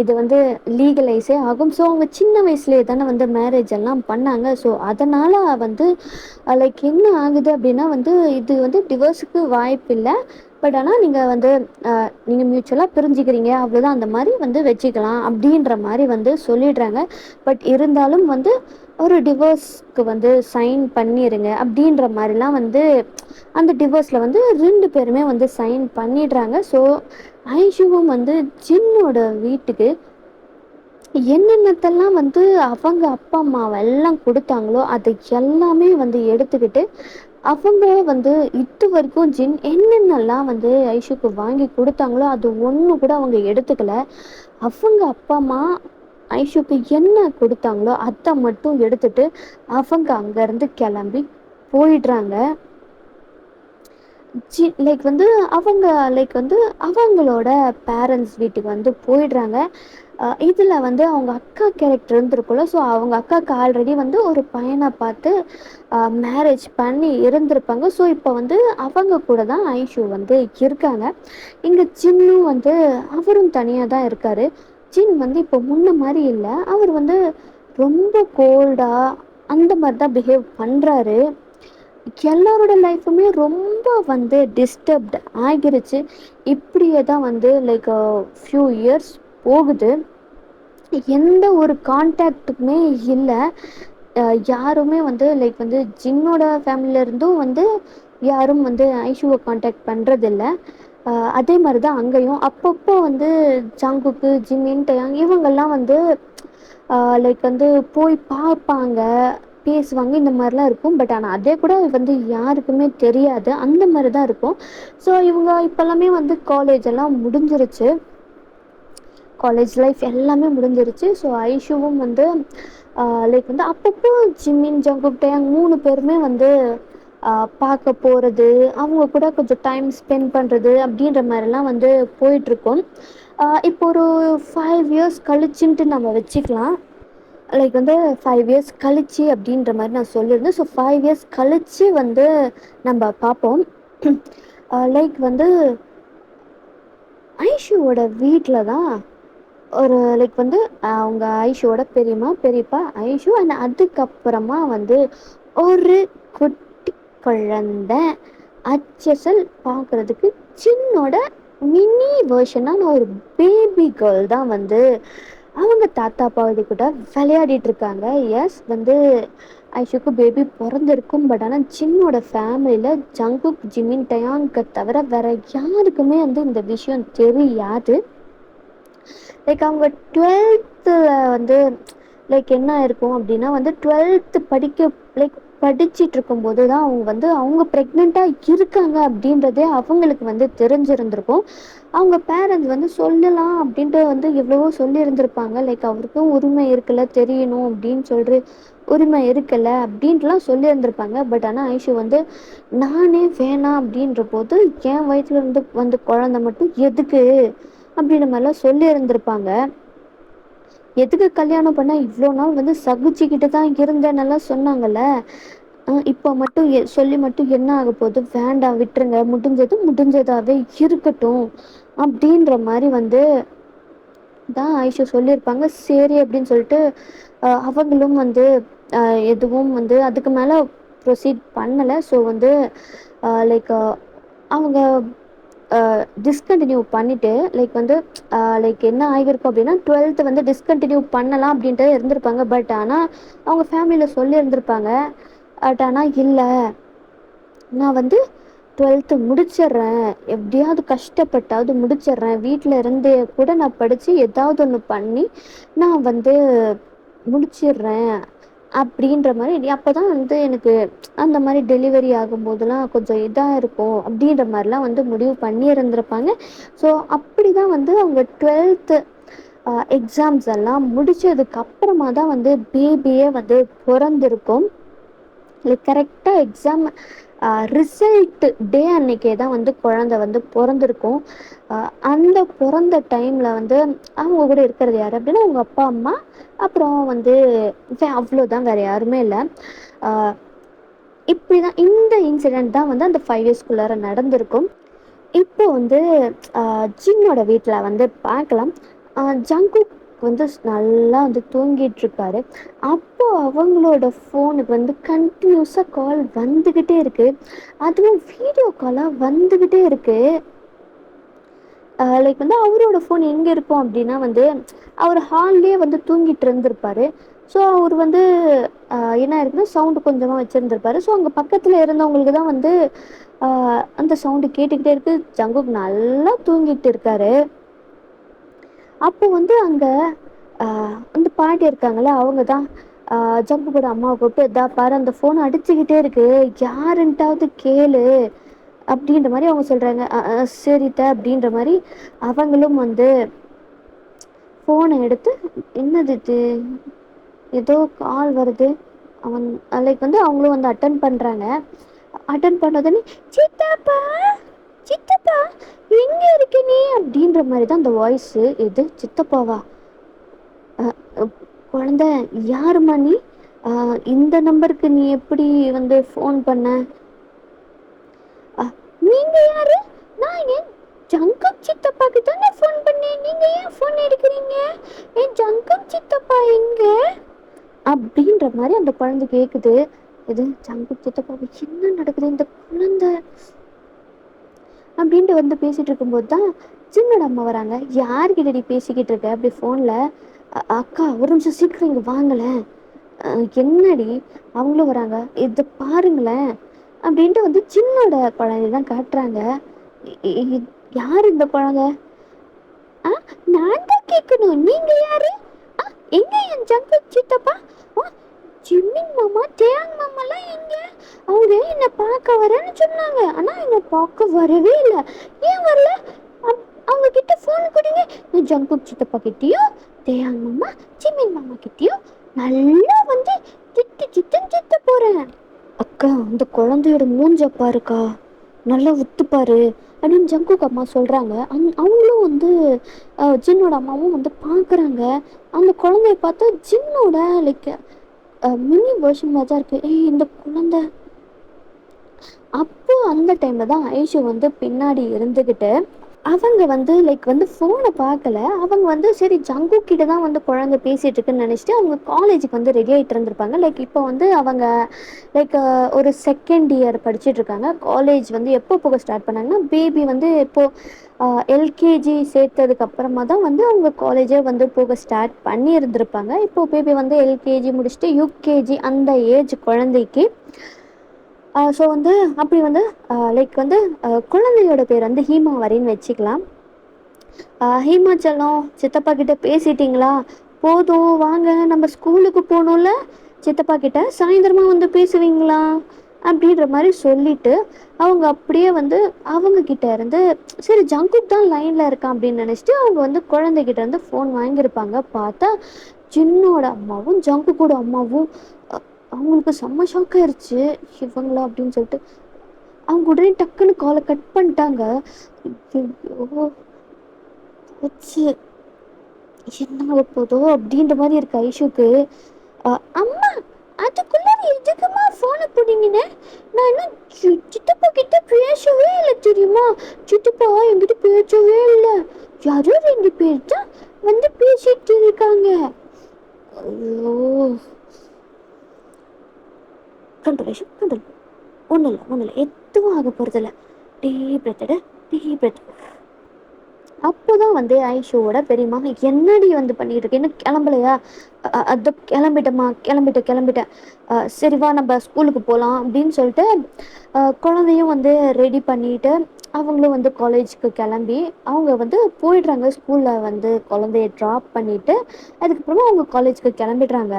இது வந்து லீகலைஸே ஆகும். ஸோ அவங்க சின்ன வயசுலேயே தானே வந்து மேரேஜ் எல்லாம் பண்ணாங்க. ஸோ அதனால் வந்து லைக் என்ன ஆகுது அப்படின்னா வந்து இது வந்து டிவோர்ஸுக்கு வாய்ப்பு இல்லை. பட் ஆனால் நீங்கள் வந்து நீங்கள் மியூச்சுவலாக பிரிஞ்சுக்கிறீங்க அவ்வளோதான், அந்த மாதிரி வந்து வச்சுக்கலாம் அப்படின்ற மாதிரி வந்து சொல்லிடுறாங்க. பட் இருந்தாலும் வந்து ஒரு டிவோர்ஸ்க்கு வந்து சைன் பண்ணிடுங்க அப்படின்ற மாதிரிலாம் வந்து அந்த டிவோர்ஸில் வந்து 2 பேருமே வந்து சைன் பண்ணிடுறாங்க. ஸோ ஐஷுவும் வந்து ஜின்னோட வீட்டுக்கு என்னென்னத்தெல்லாம் வந்து அவங்க அப்பா அம்மாவெல்லாம் கொடுத்தாங்களோ அதை எல்லாமே வந்து எடுத்துக்கிட்டு அவங்க வந்து இது வரைக்கும் ஜின் என்னென்னலாம் வந்து ஐஷுக்கு வாங்கி கொடுத்தாங்களோ அது ஒன்று கூட அவங்க எடுத்துக்கல. அவங்க அப்பா அம்மா ஐஷுக்கு என்ன கொடுத்தாங்களோ அதை மட்டும் எடுத்துட்டு அவங்க அங்கேருந்து கிளம்பி போயிடுறாங்க. லைக் வந்து அவங்க லைக் வந்து அவங்களோட பேரண்ட்ஸ் வீட்டுக்கு வந்து போயிடுறாங்க. இதில் வந்து அவங்க அக்கா கேரக்டர் இருந்திருக்குல்ல. ஸோ அவங்க அக்காவுக்கு ஆல்ரெடி வந்து ஒரு பையனை பார்த்து மேரேஜ் பண்ணி இருந்திருப்பாங்க. ஸோ இப்போ வந்து அவங்க கூட தான் ஐஷு வந்து இருக்காங்க. இங்கே ஜின்னும் வந்து அவரும் தனியாக தான் இருக்கார். ஜின் வந்து இப்போ முன்ன மாதிரி இல்லை. அவர் வந்து ரொம்ப கோல்டாக அந்த மாதிரி தான் பிஹேவ் பண்ணுறாரு. எல்லாரோட லைஃப்புமே ரொம்ப வந்து டிஸ்டர்ப்டு ஆகிருச்சு. இப்படியே தான் வந்து லைக் ஃபியூ இயர்ஸ் போகுது. எந்த ஒரு கான்டாக்டுமே இல்லை. யாருமே வந்து லைக் வந்து ஜின்னோட ஃபேமிலியிலேருந்தும் வந்து யாரும் வந்து ஐஷுவை கான்டாக்ட் பண்ணுறதில்ல. அதே மாதிரி தான் அங்கேயும் அப்பப்போ வந்து ஜங்குக்கு ஜிமின் டயாங் இவங்கெல்லாம் வந்து லைக் வந்து போய் பார்ப்பாங்க, பேசுவாங்க, இந்த மாதிரிலாம் இருக்கும். பட் ஆனால் அதே கூட வந்து யாருக்குமே தெரியாது, அந்த மாதிரி தான் இருக்கும். ஸோ இவங்க இப்போல்லாமே வந்து காலேஜ் எல்லாம் முடிஞ்சிருச்சு, காலேஜ் லைஃப் எல்லாமே முடிஞ்சிருச்சு. ஸோ ஐஷுவும் வந்து லைக் வந்து அப்பப்போ ஜிமின் ஜங்குக் டயாங் 3 பேருமே வந்து பார்க்க போகிறது, அவங்க கூட கொஞ்சம் டைம் ஸ்பெண்ட் பண்ணுறது அப்படின்ற மாதிரிலாம் வந்து போயிட்டுருக்கோம். இப்போ ஒரு 5 years கழிச்சுன்ட்டு நம்ம வச்சுக்கலாம். லைக் வந்து 5 years கழிச்சு அப்படின்ற மாதிரி நான் சொல்லியிருந்தேன். ஸோ 5 years கழிச்சு வந்து நம்ம பார்ப்போம். லைக் வந்து ஐஷுவோட வீட்டில் தான் ஒரு லைக் வந்து அவங்க ஐஷுவோட பெரியம்மா பெரியப்பா ஐஷு அண்ட் அதுக்கப்புறமா வந்து ஒரு குட்டி குழந்தை அச்சசல் பார்க்குறதுக்கு சின்னோட மினி வேர்ஷனான ஒரு பேபி கேர்ள் தான் வந்து அவங்க தாத்தா பாவதி கூட விளையாடிட்டு இருக்காங்க. எஸ் வந்து ஐஷுக்கு பேபி பிறந்திருக்கும். பட் ஆனால் சின்னோட ஃபேமிலியில் ஜங்குக் ஜிமின் டயாங்கை தவிர வேற யாருக்குமே வந்து இந்த விஷயம் தெரியாது. லைக் அவங்க 12th வந்து லைக் என்ன இருக்கும் அப்படின்னா வந்து 12th லைக் படிச்சுட்டு இருக்கும்போது தான் அவங்க வந்து அவங்க ப்ரெக்னெண்ட்டாக இருக்காங்க அப்படின்றதே அவங்களுக்கு வந்து தெரிஞ்சிருந்திருக்கும். அவங்க பேரண்ட்ஸ் வந்து சொல்லலாம் அப்படின்ட்டு வந்து எவ்வளவோ சொல்லியிருந்திருப்பாங்க. லைக் அவருக்கும் உரிமை இருக்குல்ல, தெரியணும் அப்படின்னு சொல்கிற உரிமை இருக்குல்ல அப்படின்ட்டுலாம் சொல்லியிருந்திருப்பாங்க. பட் ஆனால் ஐஷு வந்து நானே வேணாம் அப்படின்ற போது என் வயிற்றுல இருந்து வந்து குழந்தை மட்டும் எதுக்கு அப்படின்ற மாதிரிலாம் சொல்லியிருந்திருப்பாங்க. எதுக்கு கல்யாணம் பண்ண இவ்வளோ நாள் வந்து சகிச்சுக்கிட்டு தான் இருந்தேன்னெல்லாம் சொன்னாங்கல்ல. இப்போ மட்டும் சொல்லி மட்டும் என்ன ஆக போகுது, வேண்டாம் விட்டுருங்க, முடிஞ்சது முடிஞ்சதாகவே இருக்கட்டும் அப்படின்ற மாதிரி வந்து தான் ஐஷு சொல்லியிருப்பாங்க. சரி அப்படின்னு சொல்லிட்டு அவங்களும் வந்து எதுவும் வந்து அதுக்கு மேலே ப்ரொசீட் பண்ணலை. ஸோ வந்து லைக் அவங்க டிஸ்கண்டினியூ பண்ணிவிட்டு லைக் வந்து லைக் என்ன ஆகியிருக்கும் அப்படின்னா 12th வந்து டிஸ்கண்டினியூ பண்ணலாம் அப்படின்ட்டு இருந்திருப்பாங்க. பட் ஆனால் அவங்க ஃபேமிலியில் சொல்லியிருந்திருப்பாங்க. பட் ஆனால் இல்லை, நான் வந்து 12th முடிச்சிடுறேன், எப்படியாவது கஷ்டப்பட்டாவது முடிச்சிடுறேன், வீட்டில் இருந்தே கூட நான் படித்து ஏதாவது ஒன்று பண்ணி நான் வந்து முடிச்சிடுறேன் அப்படின்ற மாதிரி. அப்போ தான் வந்து எனக்கு அந்த மாதிரி டெலிவரி ஆகும்போதெல்லாம் கொஞ்சம் இதாக இருக்கும் அப்படின்ற மாதிரிலாம் வந்து முடிவு பண்ணி இருந்திருப்பாங்க. ஸோ அப்படி தான் வந்து அவங்க 12th எக்ஸாம்ஸ் எல்லாம் முடிச்சதுக்கு அப்புறமா தான் வந்து பேபியே வந்து பிறந்திருக்கும். லைக் கரெக்டாக எக்ஸாம் ரிசல்ட் டே அன்னைக்கே தான் வந்து குழந்தை வந்து பிறந்திருக்கும். அந்த பிறந்த டைமில் வந்து அவங்க கூட இருக்கிறது யார் அப்படின்னா அவங்க அப்பா அம்மா, அப்புறம் வந்து அவ்வளோதான், வேறு யாருமே இல்லை. இப்படி தான் இந்த இன்சிடெண்ட் தான் வந்து அந்த 5 இயர்ஸ்குள்ளார நடந்திருக்கும். இப்போ வந்து ஜின்னோட வீட்டில் வந்து பார்க்கலாம். ஜங்குக் வந்து நல்லா வந்து தூங்கிட்டு இருக்காரு. அப்போ அவங்களோட ஃபோனுக்கு வந்து கண்டினியூஸாக கால் வந்துக்கிட்டே இருக்கு. அதுவும் வீடியோ காலாக வந்துக்கிட்டே இருக்கு. லைக் வந்து அவரோட ஃபோன் எங்கே இருக்கும் அப்படின்னா வந்து அவர் ஹால்லேயே வந்து தூங்கிட்டு இருந்திருப்பாரு. ஸோ அவர் வந்து என்ன இருக்குன்னா சவுண்டு கொஞ்சமாக வச்சுருந்துருப்பாரு. ஸோ அங்கே பக்கத்தில் இருந்தவங்களுக்கு தான் வந்து அந்த சவுண்டு கேட்டுக்கிட்டே இருக்கு. ஜங்குக் நல்லா தூங்கிட்டு இருக்காரு. அப்போ வந்து அங்கே அந்த பாட்டி இருக்காங்கல்ல, அவங்க தான் ஜங்குக்கோட அம்மாவை கூப்பிட்டு, இதா பாரு அந்த ஃபோன் அடிச்சுக்கிட்டே இருக்கு, யாருன்ட்டாவது கேளு அப்படின்ற மாதிரி அவங்க சொல்கிறாங்க. சரித்த அப்படின்ற மாதிரி அவங்களும் வந்து ஃபோனை எடுத்து, என்னது இது, ஏதோ கால் வருது, அவன் லைக் வந்து அவங்களும் வந்து அட்டன் பண்ணுறாங்க. அட்டன் பண்ணதுன்னு, சித்தப்பா சித்தப்பா எங்கே இருக்க நீ அப்படின்ற மாதிரி தான் அந்த வாய்ஸு. எது சித்தப்பாவா? குழந்த யாருமா நீ? இந்த நம்பருக்கு நீ எப்படி வந்து ஃபோன் பண்ண? நீங்கள் யாரு? நான் ஏன் ஜங்குக் சித்தப்பாக்கு தானே ஃபோன் பண்ணேன், நீங்கள் ஏன் ஃபோன் எடுக்கிறீங்க? ஏன் ஜங்குக் சித்தப்பா எங்கே அப்படின்ற மாதிரி அந்த குழந்தை கேட்குது. இது ஜங்குக் சித்தப்பாவுக்கு என்ன நடக்குது இந்த குழந்தை அப்படின்ட்டு வந்து பேசிகிட்டு இருக்கும்போது தான் சின்னோட அம்மா வராங்க. யார்கிட்டடி பேசிக்கிட்டு இருக்க அப்படி ஃபோனில்? அக்கா ஒரு நிமிஷம் சீக்கிரம் இங்கே வாங்கலேன். என்னடி? அவங்களும் வராங்க. இதை பாருங்களேன் அப்படின்ட்டு வந்து சின்னோட குழந்தை தான் காட்டுறாங்க. யார் இந்த குழந்தை? நான் தான் கேட்கணும், நீங்கள் யாரு? எங்கே என் ஜங்குக் சித்தப்பா? ஜிம்மின் மாமா தேயாங் மாமாலாம் எங்க? அவங்க என்னை பார்க்க வரேன்னு சொன்னாங்க, ஆனால் என்னை பார்க்க வரவே இல்லை. ஏன் வரல? அவங்க கிட்ட ஃபோன் கொடுங்க. நான் ஜங்குக் சித்தப்பா கிட்டேயும் தேயாங் மாமா ஜிம்மின் மாமா கிட்டேயும் நல்லா வந்து சித்த போகிறேன். அக்கா அந்த குழந்தையோட மூஞ்ச பாருக்கா, நல்லா உத்துப்பாரு அப்படின்னு ஜங்குக் அம்மா சொல்கிறாங்க. அவங்களும் வந்து ஜின்னோட அம்மாவும் வந்து பார்க்குறாங்க. அந்த குழந்தைய பார்த்தா ஜின்னோட லைக் மினி வேர்ஷன் மாதிரி தான் இருக்குது. இந்த குழந்தை. அப்போ அந்த டைமில் தான் ஐஷு வந்து பின்னாடி இருந்துக்கிட்டு அவங்க வந்து லைக் வந்து ஃபோனை பார்க்கல. அவங்க வந்து சரி ஜங்குக் கிட்ட தான் வந்து குழந்தை பேசிகிட்டு இருக்குன்னு நினச்சிட்டு அவங்க காலேஜுக்கு வந்து ரெடி ஆகிட்டு இருந்திருப்பாங்க. லைக் இப்போ வந்து அவங்க லைக் ஒரு செகண்ட் இயர் படிச்சுட்ருக்காங்க. காலேஜ் வந்து எப்போ போக ஸ்டார்ட் பண்ணாங்கன்னா பேபி வந்து இப்போது எல்கேஜி சேர்த்ததுக்கு அப்புறமா தான் வந்து அவங்க காலேஜே வந்து போக ஸ்டார்ட் பண்ணி இருந்திருப்பாங்க. இப்போது பேபி வந்து எல்கேஜி முடிச்சுட்டு யூகேஜி அந்த ஏஜ் குழந்தைக்கு. ஸோ வந்து அப்படி வந்து லைக் வந்து குழந்தையோட பேர் வந்து ஹீமா வரின்னு வச்சுக்கலாம். ஹீமா செல்லம் சித்தப்பா கிட்ட பேசிட்டிங்களா? போதும் வாங்க நம்ம ஸ்கூலுக்கு போகணும்ல, சித்தப்பா கிட்ட சாயந்தரமாக வந்து பேசுவீங்களா அப்படின்ற மாதிரி சொல்லிட்டு அவங்க அப்படியே வந்து அவங்கக்கிட்ட இருந்து சரி ஜங்குக் தான் லைனில் இருக்கான் அப்படின்னு நினச்சிட்டு அவங்க வந்து குழந்தைகிட்ட இருந்து ஃபோன் வாங்கியிருப்பாங்க. பார்த்தா ஜின்னோட அம்மாவும் ஜங்குக்கோட அம்மாவும் அவங்களுக்கு செம்ம ஷாக் ஆயிடுச்சு. இவங்களா அப்படின்னு சொல்லிட்டு அவங்க உடனே டக்குன்னு காலை கட் பண்ணிட்டாங்க. வச்சு என்ன ஆக போதோ அப்படின்ற மாதிரி இருக்கு ஐஷுக்கு. அம்மா அதுக்குள்ள எதுக்குமா ஃபோனை பிடிங்கினேன்? நான் இன்னும் சித்தப்பா கிட்ட பேசவே இல்லை தெரியுமா? சித்தப்பா என்கிட்ட பேசவே இல்லை. யாரோ 2 பேர் தான் வந்து பேசிட்டு இருக்காங்க. ஐயோ கண்ட்ரோல் ஒன்றும் இல்லை எதுவும் ஆக போகிறதில்ல. டீப் பிரெத் அப்போதான் வந்து ஐஷுவோட பெரியம்மா, என்னடி வந்து பண்ணிட்டு இருக்க, இன்னும் கிளம்பலையா? அதோ கிளம்பிட்டேம்மா, கிளம்பிட்டேன். சரி வா நம்ம ஸ்கூலுக்கு போகலாம் அப்படின்னு சொல்லிட்டு குழந்தையும் வந்து ரெடி பண்ணிட்டு அவங்களும் வந்து காலேஜுக்கு கிளம்பி அவங்க வந்து போயிடுறாங்க. ஸ்கூலில் வந்து குழந்தைய ட்ராப் பண்ணிட்டு அதுக்கப்புறமா அவங்க காலேஜுக்கு கிளம்பிடுறாங்க.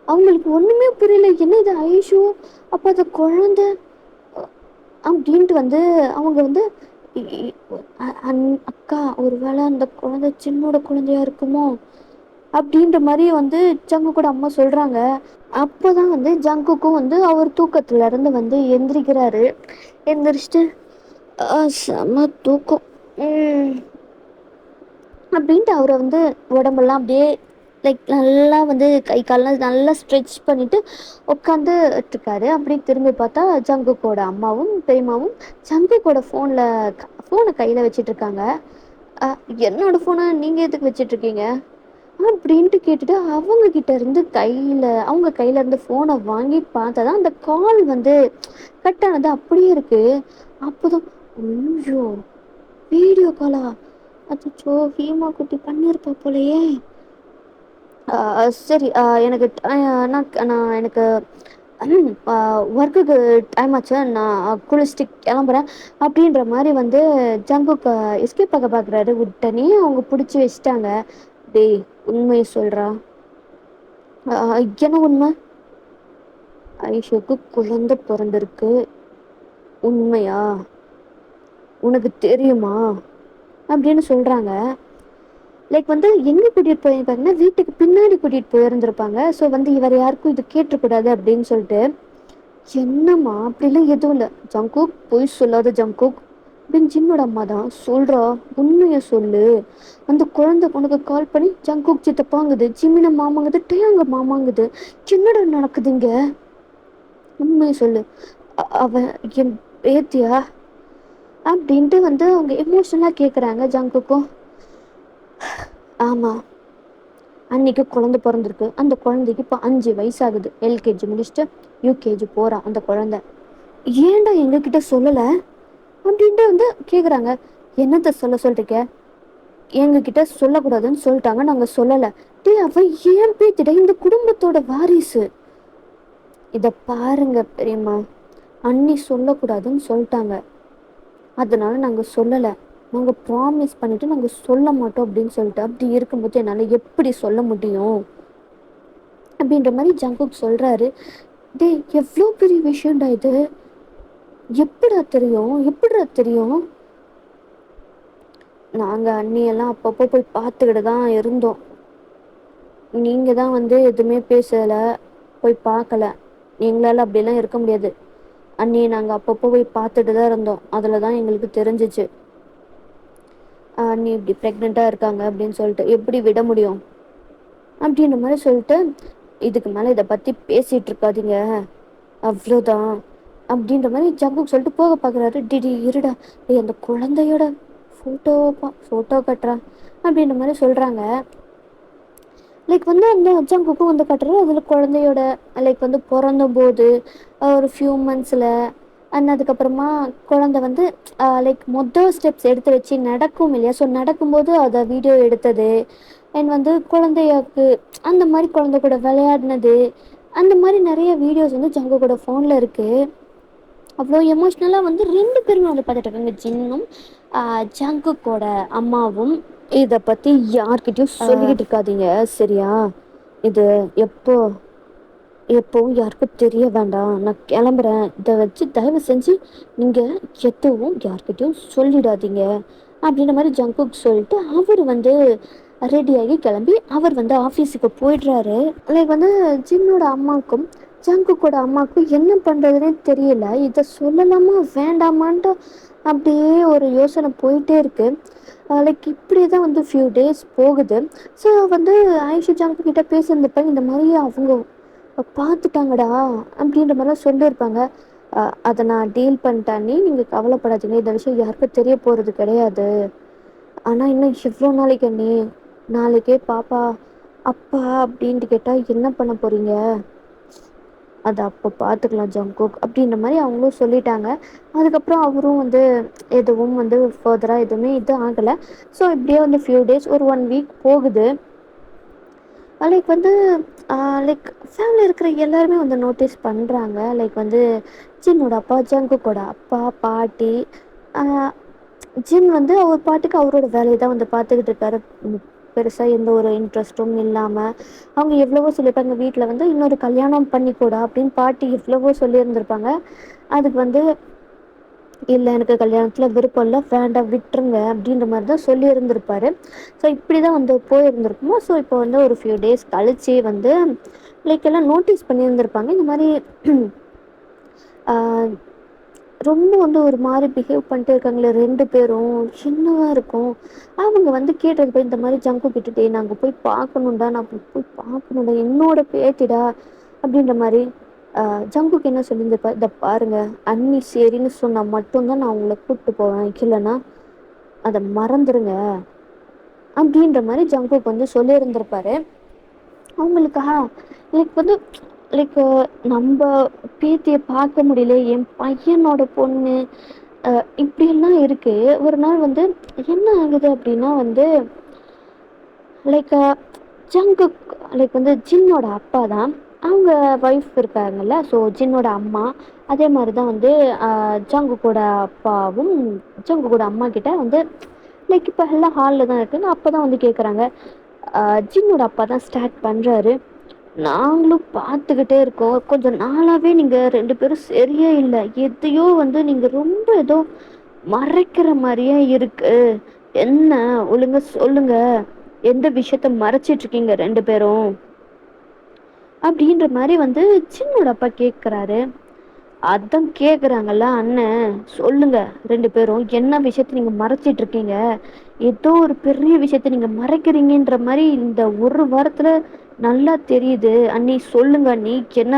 அவங்களுக்கு ஒன்றுமே புரியல, என்ன இது ஐஷு, அப்போ அது குழந்தை அப்படின்ட்டு வந்து அவங்க வந்து அக்கா ஒருவேளை அந்த குழந்தை சின்னோட குழந்தையா இருக்குமோ அப்படின்ற மாதிரி வந்து ஜங்குக்கோட அம்மா சொல்றாங்க. அப்போதான் வந்து ஜங்குக்கும் வந்து அவர் தூக்கத்துல இருந்து வந்து எந்திரிக்கிறாரு. எந்திரிச்சிட்டு செம தூக்கம் அப்படின்ட்டு அவரை வந்து உடம்பெல்லாம் அப்படியே லைக் நல்லா வந்து கை கால்லாம் நல்லா ஸ்ட்ரெச் பண்ணிட்டு உட்காந்து இருக்காரு. அப்படி திரும்பி பார்த்தா ஜங்குக்கோட அம்மாவும் பெரியம்மாவும் ஜங்குக்கோட ஃபோனை கையில் வச்சிட்டு இருக்காங்க. என்னோட ஃபோனை நீங்கள் எதுக்கு வச்சிட்டு இருக்கீங்க அப்படின்ட்டு கேட்டுட்டு அவங்க கிட்ட இருந்து அவங்க கையில இருந்து ஃபோனை வாங்கி பார்த்தா தான் அந்த கால் வந்து கட் ஆனது அப்படியே இருக்கு. அப்போதான் ஐயோ வீடியோ காலா, அச்சோ ஹீமா குட்டி பண்ணியிருப்பா போலயே. சரி எனக்கு நான் எனக்கு ஒர்க்குக்கு டைம் ஆச்சு, நான் குளிச்சுட்டு கிளம்புறேன் அப்படின்ற மாதிரி வந்து ஜங்குக்கு எஸ்கேப் ஆக பார்க்குறாரு. உடனே அவங்க பிடிச்சி வச்சுட்டாங்க. டேய் உண்மையை சொல்கிறா, என்ன உண்மை? ஐஷுக்கு குழந்தை பிறந்திருக்கு, உண்மையா? உனக்கு தெரியுமா அப்படின்னு சொல்கிறாங்க. லைக் வந்து எங்கே கூட்டிகிட்டு போயிருக்காங்கன்னா வீட்டுக்கு பின்னாடி கூட்டிகிட்டு போயிருந்திருப்பாங்க. ஸோ வந்து இவர் யாருக்கும் இது கேட்டுக்கூடாது அப்படின்னு சொல்லிட்டு. என்னம்மா அப்படிலாம் எதுவும் இல்லை ஜங்குக், போய் சொல்லாத ஜங்குக் அப்படின்னு ஜின்னோட அம்மா தான் சொல்கிறா, உண்மையை சொல்லு. அந்த குழந்தை உனக்கு கால் பண்ணி ஜங்குக் சித்தப்பாங்குது, ஜிமின மாமாங்குது, டேங்க மாமாங்குது, என்னடா நடக்குதுங்க, உண்மையை சொல்லு. அவன் என் பேத்தியா அப்படின்ட்டு வந்து அவங்க எமோஷனலாக கேட்குறாங்க ஜங்குக்கும். ஆமாம், அன்னைக்கு குழந்தை பிறந்திருக்கு. அந்த குழந்தைக்கு இப்போ 5 வயசாகுது. எல்கேஜி முடிச்சுட்டு யூகேஜி போகிறா அந்த குழந்தை. ஏன்டா எங்ககிட்ட சொல்லலை அப்படின்ட்டு வந்து கேட்குறாங்க. என்னத்தை சொல்லிருக்க, எங்ககிட்ட சொல்லக்கூடாதுன்னு சொல்லிட்டாங்க, நாங்கள் சொல்லலை. டே அவன் ஏன் பேத்திட இந்த குடும்பத்தோட வாரிசு. இதை பாருங்க பெரியம்மா, அண்ணி சொல்லக்கூடாதுன்னு சொல்லிட்டாங்க, அதனால நாங்கள் சொல்லலை. நாங்கள் ப்ராமிஸ் பண்ணிட்டு நாங்கள் சொல்ல மாட்டோம் அப்படின்னு சொல்லிட்டு. அப்படி இருக்கும்போது என்னால் எப்படி சொல்ல முடியும் அப்படின்ற மாதிரி ஜங்குக் சொல்கிறாரு. டே எவ்வளோ பெரிய விஷயம்டா இது, எப்படிடா தெரியும்? நாங்கள் அண்ணியெல்லாம் அப்பப்போ போய் பார்த்துக்கிட்டு தான் இருந்தோம். நீங்கள் தான் வந்து எதுவுமே பேசலை, போய் பார்க்கல. எங்களால் அப்படியெல்லாம் இருக்க முடியாது. அண்ணியை நாங்கள் அப்பப்போ போய் பார்த்துட்டு தான் இருந்தோம். அதில் தான் எங்களுக்கு தெரிஞ்சிச்சு அண்ணி இப்படி ப்ரெக்னெண்ட்டாக இருக்காங்க அப்படின்னு சொல்லிட்டு. எப்படி விட முடியும் அப்படின்ற மாதிரி சொல்லிட்டு, இதுக்கு மேலே இதை பற்றி பேசிகிட்டு இருக்காதீங்க அவ்வளோதான் அப்படின்ற மாதிரி ஜங்குக்கு சொல்லிட்டு போக பார்க்குறாரு. டிடி இருடா, அந்த குழந்தையோட ஃபோட்டோ கட்டுறா அப்படின்ற மாதிரி சொல்கிறாங்க. லைக் வந்து அந்த ஜங்குக்கும் வந்து கட்டுறது, அதில் குழந்தையோட லைக் வந்து பிறந்த போது ஒரு ஃபியூ மந்த்ஸில் அண்ட் அதுக்கப்புறமா குழந்தை வந்து லைக் மொதல் ஸ்டெப்ஸ் எடுத்து வச்சு நடக்கும் இல்லையா, ஸோ நடக்கும்போது அதை வீடியோ எடுத்தது அண்ட் வந்து குழந்தையாக்கு அந்த மாதிரி குழந்தை கூட விளையாடினது, அந்த மாதிரி நிறைய வீடியோஸ் வந்து ஜங்கு கூட ஃபோனில் இருக்குது. அவ்வளோ எமோஷ்னலாக வந்து 2 பேருமே வந்து பார்த்துட்டு இருக்காங்க, ஜின்னும் ஜங்குக்கோட அம்மாவும். இதை பற்றி யார்கிட்டையும் சொல்லிக்கிட்டு இருக்காதீங்க சரியா? இது எப்போவும் யாருக்கும் தெரிய வேண்டாம், நான் கிளம்புறேன். இதை வச்சு தயவு செஞ்சு நீங்கள் எதுவும் யார்கிட்டையும் சொல்லிடாதீங்க அப்படின்ற மாதிரி ஜங்குக் சொல்லிட்டு அவர் வந்து ரெடியாகி கிளம்பி அவர் வந்து ஆஃபீஸுக்கு போயிடுறாரு. லைக் வந்து ஜின்னோட அம்மாவுக்கும் ஜங்குக்கோட அம்மாவுக்கும் என்ன பண்ணுறதுனே தெரியல. இதை சொல்லலாமா வேண்டாமான்ட்டு அப்படியே ஒரு யோசனை போயிட்டே இருக்கு. லைக் இப்படி தான் வந்து ஃபியூ டேஸ் போகுது. ஸோ வந்து ஆயிஷா ஜங்கு கிட்ட பேசியிருந்தப்ப இந்த மாதிரி அவங்க பார்த்துட்டாங்கடா அப்படின்ற மாதிரிலாம் சொல்லியிருப்பாங்க. அதை நான் டீல் பண்ணிட்டேன், நீங்கள் கவலைப்படாதீங்க, இந்த விஷயம் யாருக்கும் தெரிய போகிறது கிடையாது. ஆனால் இன்னும் எவ்வளோ நாளைக்கு அண்ணி, நாளைக்கே பாப்பா அப்பா அப்படின்ட்டு கேட்டால் என்ன பண்ண போகிறீங்க? அது அப்போ பார்த்துக்கலாம் ஜங்குக் அப்படின்ற மாதிரி அவங்களும் சொல்லிட்டாங்க. அதுக்கப்புறம் அவரும் வந்து எதுவும் வந்து ஃபர்தரா எதுவுமே இது ஆகலை. ஸோ இப்படியே வந்து ஃபியூ டேஸ் ஒரு 1 வீக் போகுது. லைக் வந்து லைக் ஃபேமிலியில் இருக்கிற எல்லாருமே வந்து நோட்டீஸ் பண்ணுறாங்க. லைக் வந்து ஜின்னோட அப்பா, ஜங்குக்கோட அப்பா, பாட்டி, ஜின் வந்து அவர் பாட்டுக்கு அவரோட வேலையை தான் வந்து பார்த்துக்கிட்டு இருக்காரு. பெருசாக எந்த ஒரு இன்ட்ரெஸ்ட்டும் இல்லாமல். அவங்க எவ்வளவோ சொல்லியிருப்பாங்க வீட்டில் வந்து இன்னொரு கல்யாணம் பண்ணிக்கூடா அப்படின்னு பாட்டி எவ்வளவோ சொல்லியிருந்திருப்பாங்க. அதுக்கு வந்து இல்லை எனக்கு கல்யாணத்தில் விருப்பம் இல்லை, வேண்டாம் விட்டுருங்க அப்படின்ற மாதிரி தான் சொல்லியிருந்திருப்பாரு. ஸோ இப்படி தான் வந்து போயிருந்திருக்குமோ. ஸோ இப்போ வந்து ஒரு ஃபியூ டேஸ் கழிச்சு வந்து லைக் எல்லாம் நோட்டீஸ் பண்ணியிருந்திருப்பாங்க. இந்த மாதிரி ரொம்ப வந்து ஒரு மாதிரி பிஹேவ் பண்ணிட்டு இருக்காங்களே 2 பேரும், சின்னவா இருக்கும். அவங்க வந்து கேட்டது போய் இந்த மாதிரி ஜங்கு கிட்டே நாங்கள் போய் பார்க்கணுண்டா, நான் போய் பார்க்கணுண்டா, என்னோட பேத்திடா அப்படின்ற மாதிரி. ஜங்குக்கு என்ன சொல்லியிருந்தப்ப, இதை பாருங்க அண்ணி சரின்னு சொன்னால் மட்டும்தான் நான் உங்களை கூப்பிட்டு போவேன், இல்லைன்னா அதை மறந்துடுங்க அப்படின்ற மாதிரி ஜங்குக்கு வந்து சொல்லியிருந்திருப்பாரு. அவங்களுக்கா லைக் வந்து லைக் நம்ம பேத்தியை பார்க்க முடியல, என் பையனோட பொண்ணு இப்படியெல்லாம் இருக்கு. ஒரு நாள் வந்து என்ன ஆகுது அப்படின்னா வந்து லைக் ஜங்குக் லைக் வந்து ஜின்னோட அப்பா தான் அவங்க ஒய்ஃப் இருக்காங்கல்ல, ஸோ ஜின்னோட அம்மா. அதே மாதிரி தான் வந்து ஜங்குக்கோட அப்பாவும் ஜங்குக்கோட அம்மா கிட்ட வந்து லைக் இப்போ எல்லாம் ஹாலில் தான் இருக்குங்க. அப்போ தான் வந்து கேட்குறாங்க. ஜின்னோட அப்பா தான் ஸ்டார்ட் பண்ணுறாரு. நாங்களும் பார்த்துக்கிட்டே இருக்கோம், கொஞ்சம் நாளாகவே நீங்கள் 2 பேரும் சரியே இல்லை, எதையோ வந்து நீங்கள் ரொம்ப ஏதோ மறைக்கிற மாதிரியே இருக்கு, என்ன ஒழுங்க சொல்லுங்க, எந்த விஷயத்த மறைச்சிட்டு இருக்கீங்க 2 பேரும் அப்படின்ற மாதிரி வந்து சின்னோட அப்பா கேட்குறாரு. அதான் கேட்குறாங்கல்ல அண்ணன், சொல்லுங்க 2 பேரும் என்ன விஷயத்த நீங்கள் மறைச்சிட்டு இருக்கீங்க, ஏதோ ஒரு பெரிய விஷயத்த நீங்கள் மறைக்கிறீங்கன்ற மாதிரி இந்த ஒரு வாரத்தில் நல்லா தெரியுது அண்ணி, சொல்லுங்க அண்ணி என்ன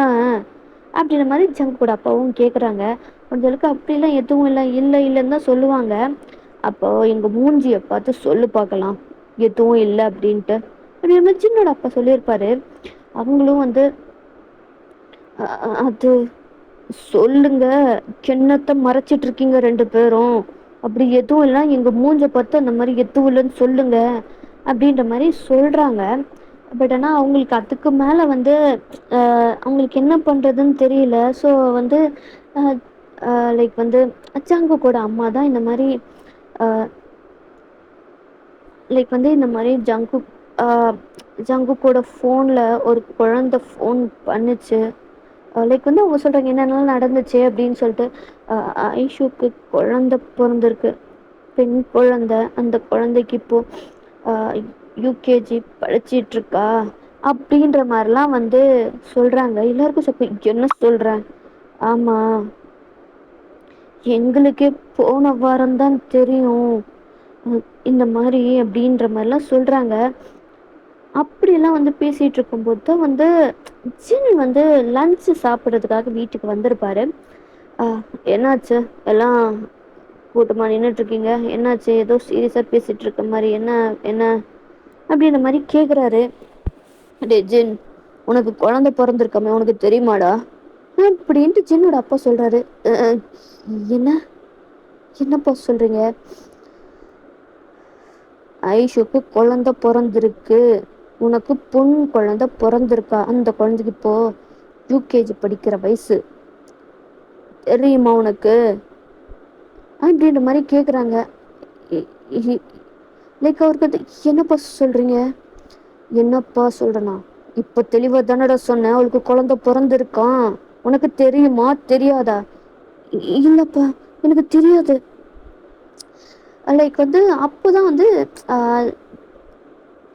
அப்படின்ற மாதிரி ஜங்கோட அப்பாவும் கேட்குறாங்க. கொஞ்சளுக்கு அப்படிலாம் எதுவும் இல்லை, இல்லை இல்லைன்னு தான் சொல்லுவாங்க. அப்போ எங்கள் மூஞ்சியை பார்த்து சொல்லு பார்க்கலாம் எதுவும் இல்லை அப்படின்ட்டு அப்படின்ற மாதிரி சின்னோட அப்பா சொல்லியிருப்பாரு. அவங்களும் வந்து அது சொல்லுங்க, கிண்ணத்தை மறைச்சிட்டு இருக்கீங்க 2 பேரும், அப்படி எதுவும் இல்லை, எங்க மூஞ்ச பார்த்து அந்த மாதிரி எதுவும் இல்லைன்னு சொல்லுங்க அப்படின்ற மாதிரி சொல்றாங்க. பட் ஆனால் அவங்களுக்கு அதுக்கு மேலே வந்து அவங்களுக்கு என்ன பண்ணுறதுன்னு தெரியல. ஸோ வந்து லைக் வந்து ஜங்குக்கோட அம்மா தான் இந்த மாதிரி லைக் வந்து இந்த மாதிரி ஜங்குக்கோட ஃபோனில் ஒரு குழந்தை ஃபோன் பண்ணுச்சு. லைக் வந்து அவங்க சொல்கிறாங்க என்னென்னலாம் நடந்துச்சு அப்படின்னு சொல்லிட்டு. ஐஷுக்கு குழந்தை பிறந்திருக்கு, பெண் குழந்தை. அந்த குழந்தைக்கு இப்போது யூகேஜி படிச்சிட்ருக்கா அப்படின்ற மாதிரிலாம் வந்து சொல்கிறாங்க. எல்லாருக்கும் சொப்ப என்ன சொல்கிறேன், ஆமாம் எங்களுக்கே போன வாரம்தான் தெரியும் இந்த மாதிரி அப்படின்ற மாதிரிலாம் சொல்கிறாங்க. அப்படியெல்லாம் வந்து பேசிகிட்டு இருக்கும்போது தான் வந்து ஜின் வந்து லஞ்சு சாப்பிட்றதுக்காக வீட்டுக்கு வந்திருப்பாரு. என்னாச்சு எல்லாம் கூட்டமாக நின்றுட்டுருக்கீங்க, என்னாச்சு ஏதோ சீரியஸாக பேசிகிட்டு இருக்க மாதிரி, என்ன என்ன அப்படின்ற மாதிரி கேட்குறாரு. டே ஜின், உனக்கு குழந்தை பிறந்திருக்கமே உனக்கு தெரியுமாடா அப்படின்ட்டு ஜின்னோட அப்பா சொல்கிறாரு. என்ன என்னப்பா சொல்கிறீங்க, ஐஷுக்கு குழந்தை பிறந்திருக்கு, உனக்கு பொன் குழந்தை பிறந்திருக்கா, அந்த குழந்தைக்கு இப்போ யூகேஜி படிக்கிற வயசு, தெரியுமா உனக்கு அப்படின்ற மாதிரி கேட்குறாங்க. லைக் அவருக்கு வந்து என்னப்பா சொல்கிறீங்க, என்னப்பா சொல்கிறேண்ணா இப்போ தெளிவாக தானடா சொன்னேன், அவளுக்கு குழந்தை பிறந்திருக்கான், உனக்கு தெரியுமா தெரியாதா. இல்லைப்பா எனக்கு தெரியாது. லைக் வந்து அப்போ தான் வந்து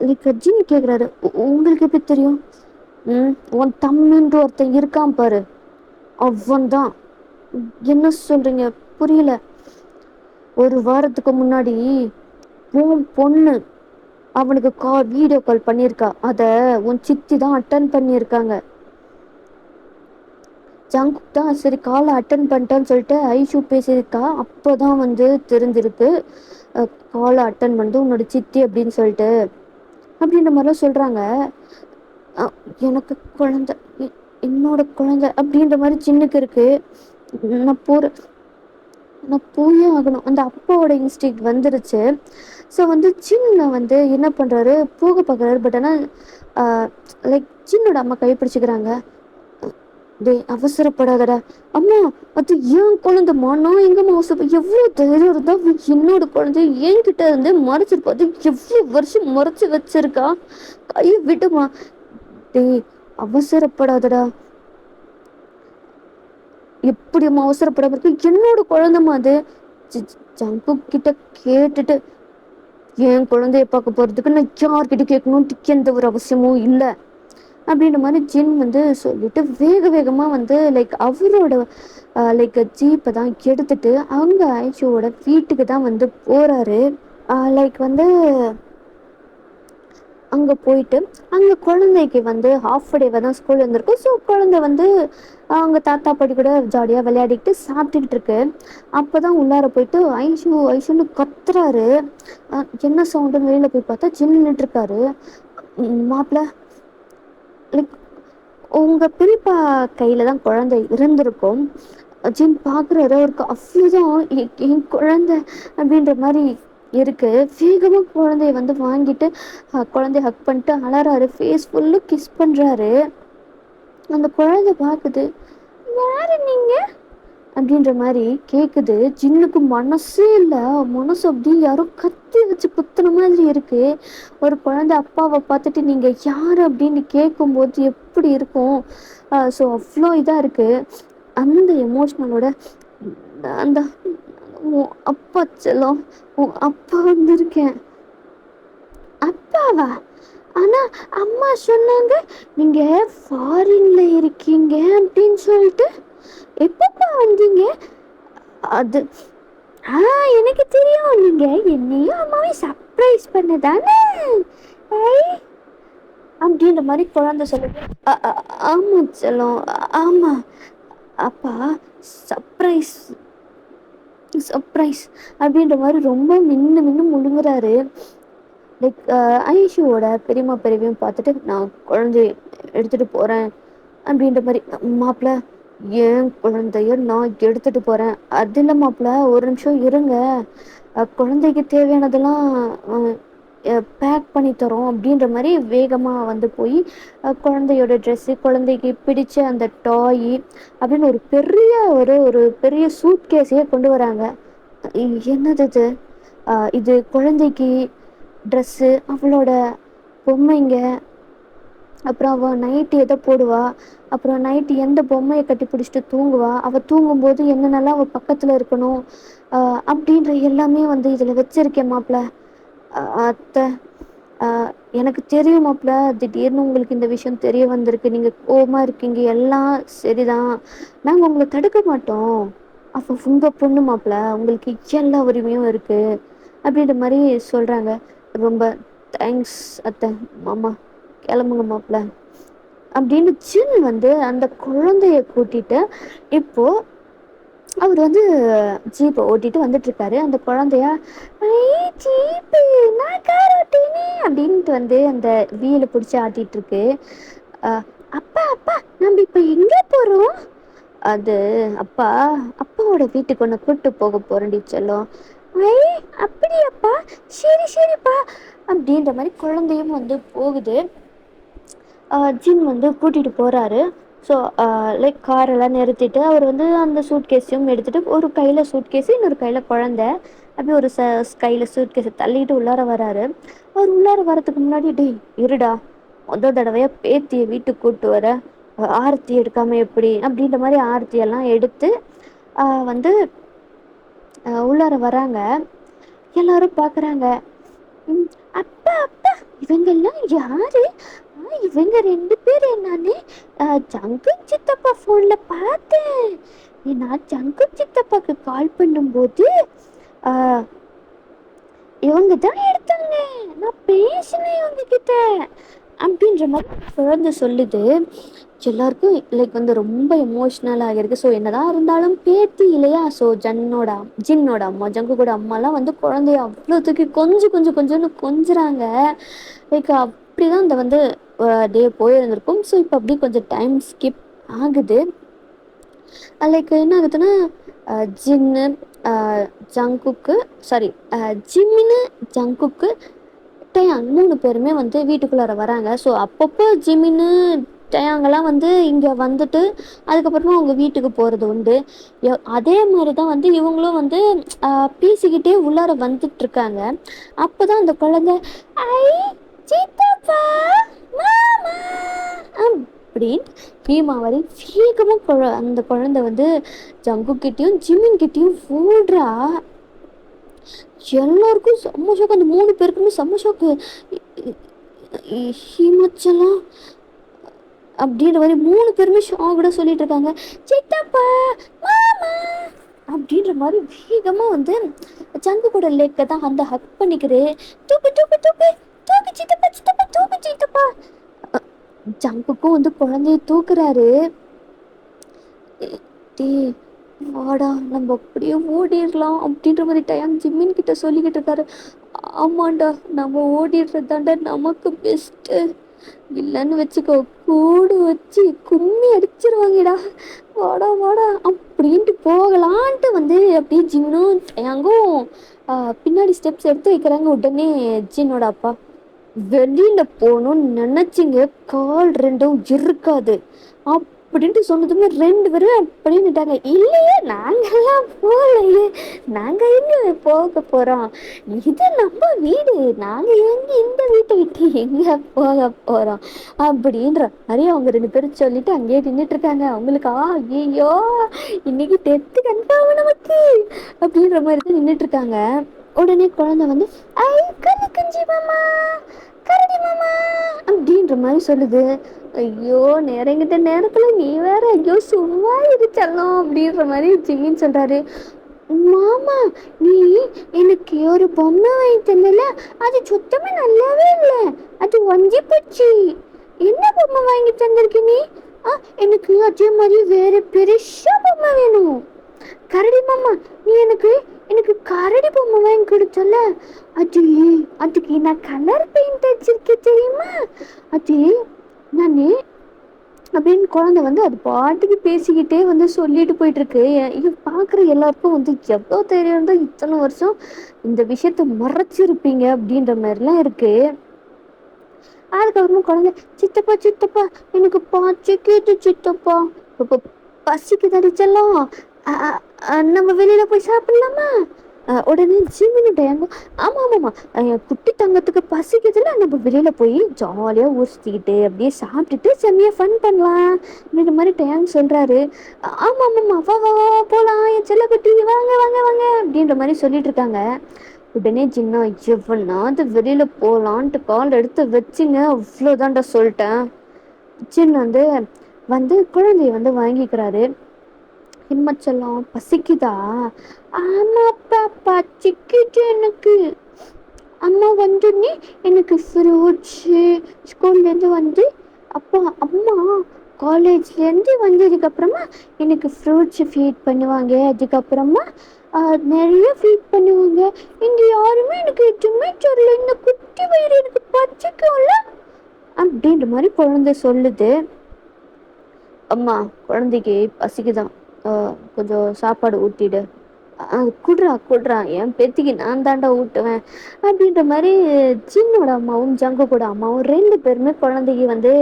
லைக் ஜின் கேட்குறாரு, உங்களுக்கு எப்படி தெரியும். உன் தம்பின்ற ஒருத்தன் இருக்கான் பாரு, அவன் தான். என்ன சொல்கிறீங்க புரியல. ஒரு வாரத்துக்கு முன்னாடி உன் பொண்ணு அவனுக்கு வீடியோ கால் பண்ணியிருக்கா, அதை உன் சித்தி தான் அட்டன் பண்ணியிருக்காங்க. ஜங்குக் தான் சரி காலை அட்டன் பண்ணிட்டான்னு சொல்லிட்டு ஐஷு பேசியிருக்கா. அப்போ தான் வந்து தெரிஞ்சிருக்கு காலை அட்டன் பண்ணிட்டு உன்னோட சித்தி அப்படின்னு சொல்லிட்டு அப்படின்ற மாதிரிலாம் சொல்கிறாங்க. எனக்கு குழந்தை என்னோட குழந்தை அப்படின்ற மாதிரி ஜின்னுக்கு இருக்கு. நான் போறேன், நான் போயே ஆகணும். அந்த அப்பாவோட இன்ஸ்டிக் வந்துருச்சு. ஸோ வந்து ஜின்ன வந்து என்ன பண்றாரு, போக பார்க்குறாரு. பட் ஆனால் லைக் ஜின்னோட அம்மா கைப்பிடிச்சுக்கிறாங்க. டேய் அவசரப்படாதடா. அம்மா அது ஏன் குழந்தைம்மா, நான் எங்கம்மா எவ்வளோ தைரியம் இருந்தா என்னோட குழந்தைய என்கிட்ட இருந்து மறைச்சிருப்பா, அது எவ்வளோ வருஷம் மறைச்சு வச்சிருக்கா, கையை விடுமா. டேய் அவசரப்படாதடா. எப்படிம்மா அவசரப்படாம இருக்கு, என்னோட குழந்தைம்மா அது. ஜங்கு கிட்ட கேட்டுட்டு என் குழந்தைய பார்க்க போறதுக்கு நான் யார்கிட்ட கேட்கணும்னு எந்த ஒரு அவசியமும் இல்லை அப்படின்ற மாதிரி ஜின் வந்து சொல்லிட்டு வேக வேகமா வந்து லைக் அவரோட லைக் ஜீப்பை தான் எடுத்துட்டு அவங்க ஐஷுவோட வீட்டுக்கு தான் வந்து போறாரு. லைக் வந்து அங்கே போயிட்டு அங்கே குழந்தைக்கு வந்து ஹாஃப் டேவை தான் ஸ்கூல் இருந்திருக்கும். ஸோ குழந்தை வந்து அவங்க தாத்தா பாட்டி கூட ஜாலியாக விளையாடிக்கிட்டு சாப்பிட்டுக்கிட்டு இருக்கு. அப்போ தான் உள்ளார போயிட்டு ஐஷு ஐஷுன்னு கத்துறாரு. என்ன சவுண்டுன்னு வெளியில் போய் பார்த்தா ஜின் நின்றுருக்காரு. மாப்பிள்ள லைக் உங்கள் பெரியப்பா கையில் தான் குழந்தை இருந்திருக்கும். ஜின் பார்க்குறாரு, அவருக்கு அவ்வளோதான் என் குழந்தை அப்படின்ற மாதிரி இருக்கு. வேகமாக குழந்தைய வந்து வாங்கிட்டு குழந்தைய ஹக் பண்ணிட்டு அலறாரு, ஃபேஸ் ஃபுல்லு கிஸ் பண்ணுறாரு. அந்த குழந்தை பார்க்குது, யாரு நீங்க அப்படின்ற மாதிரி கேட்குது. ஜின்னுக்கு மனசே இல்லை, மனசு அப்படியே யாரோ கத்தி வச்சு குத்துன மாதிரி இருக்கு. ஒரு குழந்தை அப்பாவை பார்த்துட்டு நீங்கள் யார் அப்படின்னு கேட்கும்போது எப்படி இருக்கும். ஸோ அவ்வளோ இதாக இருக்குது. அந்த எமோஷ்னலோட அந்த அப்பா செல்லம், அப்பா வந்திருக்கேன். அப்பாவா? ஆனா அம்மா சொன்னாங்க நீங்க ஃபாரின்ல இருக்கீங்க அப்படின்னு சொல்லிட்டு. எப்பப்பா வந்தீங்க? அது எனக்கு தெரியும், நீங்க என்னையும் அம்மாவையும் சர்ப்ரைஸ் பண்ணதானே அப்படின்ற மாதிரி குழந்தை சொல்லுது. ஆமா செல்லம், ஆமா அப்பா சர்ப்ரைஸ் சர்ப்ரைஸ் அப்படின்ற மாதிரி ரொம்ப மின்னு மின்னு முழுங்குறாரு. லைக் ஐஷுவோட பெரியம்மா பெரியவையும் பார்த்துட்டு நான் குழந்தைய எடுத்துகிட்டு போகிறேன் அப்படின்ற மாதிரி. மாப்பிள்ள ஏன் குழந்தைய நான் எடுத்துகிட்டு போகிறேன், அது இல்லை மாப்பிள்ள ஒரு நிமிஷம் இருங்க, குழந்தைக்கு தேவையானதெல்லாம் பேக் பண்ணி தரோம் அப்படின்ற மாதிரி வேகமாக வந்து போய் குழந்தையோட ட்ரெஸ்ஸு, குழந்தைக்கு பிடிச்ச அந்த டாயி அப்படின்னு ஒரு பெரிய ஒரு பெரிய சூட் கேஸையே கொண்டு வராங்க. என்னது இது? இது குழந்தைக்கு ட்ரெஸ்ஸு, அவளோட பொம்மைங்க, அப்புறம் அவள் நைட்டு எதை போடுவா, அப்புறம் நைட்டு எந்த பொம்மையை கட்டி பிடிச்சிட்டு தூங்குவா, அவள் தூங்கும்போது என்னென்னலாம் அவள் பக்கத்தில் இருக்கணும் அப்படின்ற எல்லாமே வந்து இதில் வச்சுருக்கேன் மாப்பிள்ள. அத்தை எனக்கு தெரியும் மாப்பிள்ள, திடீர்னு உங்களுக்கு இந்த விஷயம் தெரிய வந்திருக்கு, நீங்கள் கோவமாக இருக்கீங்க, எல்லாம் சரிதான், நாங்கள் உங்களை தடுக்க மாட்டோம், அப்போ உங்கள் பொண்ணு மாப்பிள்ள, உங்களுக்கு எல்லா உரிமையும் இருக்குது அப்படின்ற மாதிரி சொல்கிறாங்க. ரொம்ப தேங்க்ஸ் அத்தை, மாமா கிளம்புங்க மாப்பிள்ள அப்படின்னு ஜின் வந்து அந்த குழந்தைய கூட்டிட்டு இப்போ அவர் வந்து ஜீப்பை ஓட்டிட்டு வந்துட்டு இருக்காரு. அந்த குழந்தைய ஜீப்பு நான் கார் ஓட்டினே அப்படின்ட்டு வந்து அந்த வீலை பிடிச்சி ஆட்டிட்டு இருக்கு. அப்பா அப்பா நம்ம இப்போ எங்கே போகிறோம்? அது அப்பா அப்பாவோட வீட்டுக்கு ஒன்று கூப்பிட்டு போக போகிறேன் டீச்சர்லாம். அப்படியாப்பா, சரி சரிப்பா அப்படின்ற மாதிரி குழந்தையும் வந்து போகுது. ஜின் வந்து கூட்டிகிட்டு போகிறாரு. ஸோ லைக் காரெல்லாம் நிறுத்திட்டு அவர் வந்து அந்த சூட்கேஸையும் எடுத்துகிட்டு, ஒரு கையில் சூட்கேஸு இன்னொரு கையில் குழந்த, அப்படி ஒரு கையில் சூட்கேஸை தள்ளிட்டு உள்ளார வராரு. அவர் உள்ளார வரத்துக்கு முன்னாடி டேய் இருடா, தடவையாக பேத்தியை வீட்டுக்கு கூப்பிட்டு வர, ஆரத்தி எடுக்காமல் எப்படி அப்படின்ற மாதிரி ஆரத்தியெல்லாம் எடுத்து வந்து உள்ளார வராங்க. எல்லாரும் பார்க்குறாங்க. அப்பா அப்பா இவங்கெல்லாம் யாரு? இவங்க 2 பேர் என்னன்னு ஜங்கு சித்தப்பா ஃபோன்ல பார்த்தேன். நான் ஜங்கு சித்தப்பாக்கு கால் பண்ணும்போது இவங்க தான் எடுத்தாங்க, நான் பேசினேன் இவங்க கிட்ட அப்படின்ற மாதிரி குழந்தை சொல்லுது. எல்லாருக்கும் லைக் வந்து ரொம்ப எமோஷ்னல் ஆகிருக்கு. ஸோ என்னதான் இருந்தாலும் பேத்தி இல்லையா, ஸோ ஜின்னோட அம்மா ஜங்கு கூட அம்மாலாம் வந்து குழந்தைய அவ்வளோ தூக்கி கொஞ்சம் கொஞ்சம் கொஞ்சம்னு கொஞ்சுறாங்க. லைக் அப்படிதான் இந்த வந்து டே போயிருந்திருக்கும். ஸோ இப்போ அப்படி கொஞ்சம் டைம் ஸ்கிப் ஆகுது. லைக் என்ன ஆகுதுன்னா, ஜின்னு, ஜங்குக்கு, சாரி, ஜிமின்னு, ஜங்குக்கு, டயாங் 3 பேருமே வந்து வீட்டுக்குள்ளார வராங்க. ஸோ அப்பப்போ ஜிமின்னு, டயாங்கெல்லாம் வந்து இங்கே வந்துட்டு அதுக்கப்புறமா அவங்க வீட்டுக்கு போகிறது உண்டு. அதே மாதிரி தான் வந்து இவங்களும் வந்து பேசிக்கிட்டே உள்ளார வந்துட்டுருக்காங்க. அப்போ தான் அந்த குழந்தை, ஐ சித்தப்பா மாமா அப்படின்னு பீமா வரை வேகமாக அந்த குழந்தை வந்து ஜங்குக்கிட்டேயும் ஜிமின் கிட்டேயும் ஓடுறா. எல்லாருக்கும் செம்ம ஷாக்கு. அந்த 3 பேருக்குமே செம்ம ஷாக்கு. ஹிமச்சலம் அப்படின்ற மாதிரி 3 பேருமே ஷாக்கோட சொல்லிட்டு இருக்காங்க, சித்தப்பா மாமா அப்படின்ற மாதிரி வேகமாக வந்து ஜங்கு கூட லேக்கை தான் அந்த ஹக் பண்ணிக்கிறே, தூக்கு தூக்கு தூக்கு தூக்கு சித்தப்பா சித்தப்பா தூக்கு சித்தப்பா. ஜங்குக்கும் வந்து குழந்தைய தூக்குறாரு. டே வாடா நம்ம அப்படியே ஓடிடலாம் அப்படின்ற மாதிரி டயாங் ஜிம்மின் கிட்ட சொல்லிக்கிட்டு இருக்காரு. ஆமாண்டா நம்ம ஓடிடுறது தாண்டா நமக்கு பெஸ்ட்டு, இல்லைன்னு வச்சுக்கோ கூடு வச்சு கும்மி அடிச்சிருவாங்கடா, வாடா வாடா அப்படின்ட்டு போகலான்ட்டு வந்து அப்படியே ஜிம்னும் டயாங்கும் பின்னாடி ஸ்டெப்ஸ் எடுத்து வைக்கிறாங்க. உடனே ஜின்னோட அப்பா, வெளியில போகணும்னு நினைச்சிங்க கால் ரெண்டும் இருக்காது அப்படின்ட்டு சொன்னதுமே 2 பேரும் அப்படின்னுட்டாங்க. இல்லையே நாங்கெல்லாம் போகலையே, நாங்க எங்க போக போறோம், இது நம்ம வீடு, நாங்க எங்க இந்த வீட்டை விட்டு எங்க போக போறோம் அப்படின்ற மாதிரி அவங்க 2 பேரும் சொல்லிட்டு அங்கேயே நின்றுட்டு இருக்காங்க. அவங்களுக்கு ஐயோ இன்னைக்கு டெத்து கன்ஃபார்ம் நமக்கு அப்படின்ற மாதிரி தான் நின்றுட்டு இருக்காங்க. உடனே குழந்தை வந்து ஐ கறி கஞ்சி மாமா கரடி மாமா அப்படின்ற மாதிரி சொல்லுது. ஐயோ நேரங்கிட்ட நேரத்துல நீ வேற ஐயோ சும்மா இருச்சல்லாம் அப்படின்ற மாதிரி ஜிம்மின்னு சொல்றாரு. மாமா நீ எனக்கு ஒரு பொம்மை வாங்கி தந்தல, அது சுத்தமா நல்லாவே இல்லை, அது வஞ்சி போச்சு. என்ன பொம்மை வாங்கி தந்திருக்க நீ? எனக்கு அதே மாதிரி வேற பெருசா பொம்மை வேணும். கரடி மாமா நீ எனக்கு எனக்கு கரடி பொம்மை வாங்கி கொடுத்தல, அது அதுக்கு நான் கலர் பெயிண்ட் அடிச்சிருக்கேன் தெரியுமா, அது நான் அப்படின்னு குழந்தை வந்து அது பாட்டுக்கு பேசிக்கிட்டே வந்து சொல்லிட்டு போயிட்டு இருக்கு. இது பார்க்குற எல்லாருக்கும் வந்து எவ்வளோ தைரியம் இருந்தால் இத்தனை வருஷம் இந்த விஷயத்த மறைச்சிருப்பீங்க அப்படின்ற மாதிரிலாம் இருக்கு. அதுக்கப்புறமா குழந்தை, சித்தப்பா சித்தப்பா எனக்கு பசிக்குது சித்தப்பா, இப்போ பசிக்குது அடிச்சலாம், நம்ம வெளியில போய் சாப்பிடலாமா? உடனே ஜிமினு டயாங்க, ஆமாம் ஆமாம்மா என் குட்டி தங்கத்துக்கு பசிக்குதுல, நம்ம வெளியில் போய் ஜாலியாக ஊர் சுற்றிக்கிட்டு அப்படியே சாப்பிட்டுட்டு செம்மையாக ஃபன் பண்ணலாம் அப்படின்ற மாதிரி டயாங் சொல்கிறாரு. ஆமாம் ஆமாம்மா வா வா வா போகலாம் என் செல்லக்குட்டி, வாங்க வாங்க வாங்க அப்படின்ற மாதிரி சொல்லிட்டு இருக்காங்க. உடனே சின்ன எவ்வளோனாவது வெளியில் போகலான்ட்டு கால் எடுத்து வச்சுங்க, அவ்வளோதான்டா சொல்லிட்டேன். சின்ன வந்து வந்து குழந்தைய வந்து வாங்கிக்கிறாரு. ஹிம்மச்சலம் பசிக்குதா? ஆமாப்பா பசிக்குது எனக்கு. அம்மா வந்துன்னு எனக்கு ஃப்ரூட்ஸு ஸ்கூல்லேருந்து வந்து அப்பா அம்மா காலேஜ்லேருந்து வந்ததுக்கப்புறமா எனக்கு ஃப்ரூட்ஸு ஃபீட் பண்ணுவாங்க, அதுக்கப்புறமா நிறைய ஃபீட் பண்ணுவாங்க. இங்கே யாருமே எனக்கு எதுவுமே சொல்லல, இந்த குட்டி வயிறு எனக்கு பச்சிக்கும்ல அப்படின்ற மாதிரி குழந்தை சொல்லுது. அம்மா குழந்தைக்கு பசிக்குதான், கொஞ்சம் சாப்பாடு ஊட்டிடு. குடுறா குடுறா என் பேத்திக்கு நான் தாண்டா ஊட்டுவேன் அப்படின்ற மாதிரி சின்னோட அம்மாவும் ஜங்கு கூட அம்மாவும் 2 பேருமே குழந்தைக்கு வந்து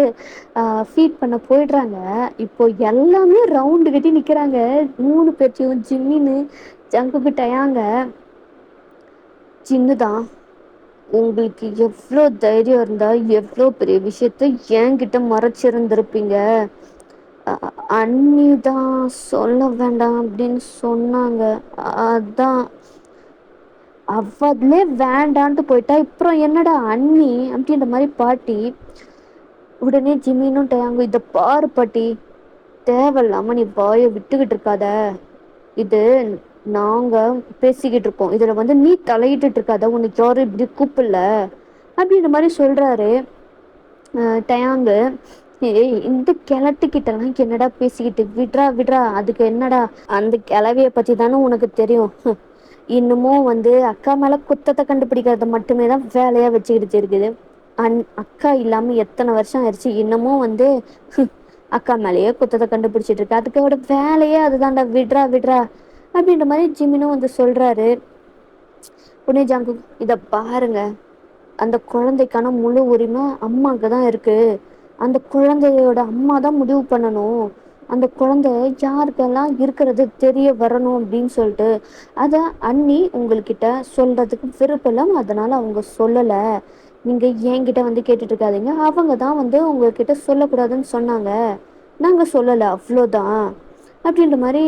ஃபீட் பண்ண போயிடுறாங்க. இப்போ எல்லாமே ரவுண்டு கட்டி நிற்கிறாங்க. 3 பேர்த்தையும் ஜிம்மின்னு ஜங்குக்கு டயாங்க. சின்னுதான், உங்களுக்கு எவ்வளோ தைரியம் இருந்தா எவ்வளோ பெரிய விஷயத்த என்கிட்ட மறைச்சிருந்திருப்பீங்க. அண்ணி தான் சொல்ல வேண்டாம் அப்படின்னு சொன்னாங்க, அதான் அவளே வேண்டான்ட்டு போயிட்டா, அப்புறம் என்னடா அண்ணி அப்படின்ற மாதிரி பாட்டி. உடனே ஜிம்மினும் டயாங்க, இதை பாரு பாட்டி, தேவையில்லாம நீ வாயை விட்டுக்கிட்டு இருக்காத, இது நாங்க பேசிக்கிட்டு இருக்கோம், இதுல வந்து நீ தலையிட்டு இருக்காத, உனக்கு யாரும் இப்படி கூப்பிடல அப்படின்ற மாதிரி சொல்றாரு டயாங்கு. ஏய் இந்த கிழட்டுக்கிட்டலாம் என்னடா பேசிக்கிட்டு, விட்றா விட்றா, அதுக்கு என்னடா, அந்த கிளவியை பற்றி தானே உனக்கு தெரியும், இன்னமும் வந்து அக்கா மேலே குத்தத்தை கண்டுபிடிக்கிறத மட்டுமே தான் வேலையாக வச்சுக்கிட்டு இருக்குது. அக்கா இல்லாமல் எத்தனை வருஷம் ஆயிடுச்சு, இன்னமும் வந்து அக்கா மேலேயே குத்தத்தை கண்டுபிடிச்சிட்டு இருக்கு, அதுக்கோட வேலையே அதுதான்டா, விட்றா விட்றா அப்படின்ற மாதிரி ஜிமினும் வந்து சொல்றாரு. உடனே ஜங்குக், இத பாருங்க, அந்த குழந்தைக்கான முழு உரிமை அம்மாவுக்கு தான் இருக்கு, அந்த குழந்தையோட அம்மா தான் முடிவு பண்ணணும், அந்த குழந்தை யாருக்கெல்லாம் இருக்கிறது தெரிய வரணும் அப்படின்னு சொல்லிட்டு அத அண்ணி உங்கள்கிட்ட சொல்றதுக்கு விருப்பம், அதனால அவங்க சொல்லல. நீங்க என்கிட்ட வந்து கேட்டுட்டு இருக்காதீங்க, அவங்க தான் வந்து உங்ககிட்ட சொல்லக்கூடாதுன்னு சொன்னாங்க, நாங்க சொல்லல, அவ்வளோதான் அப்படின்ற மாதிரி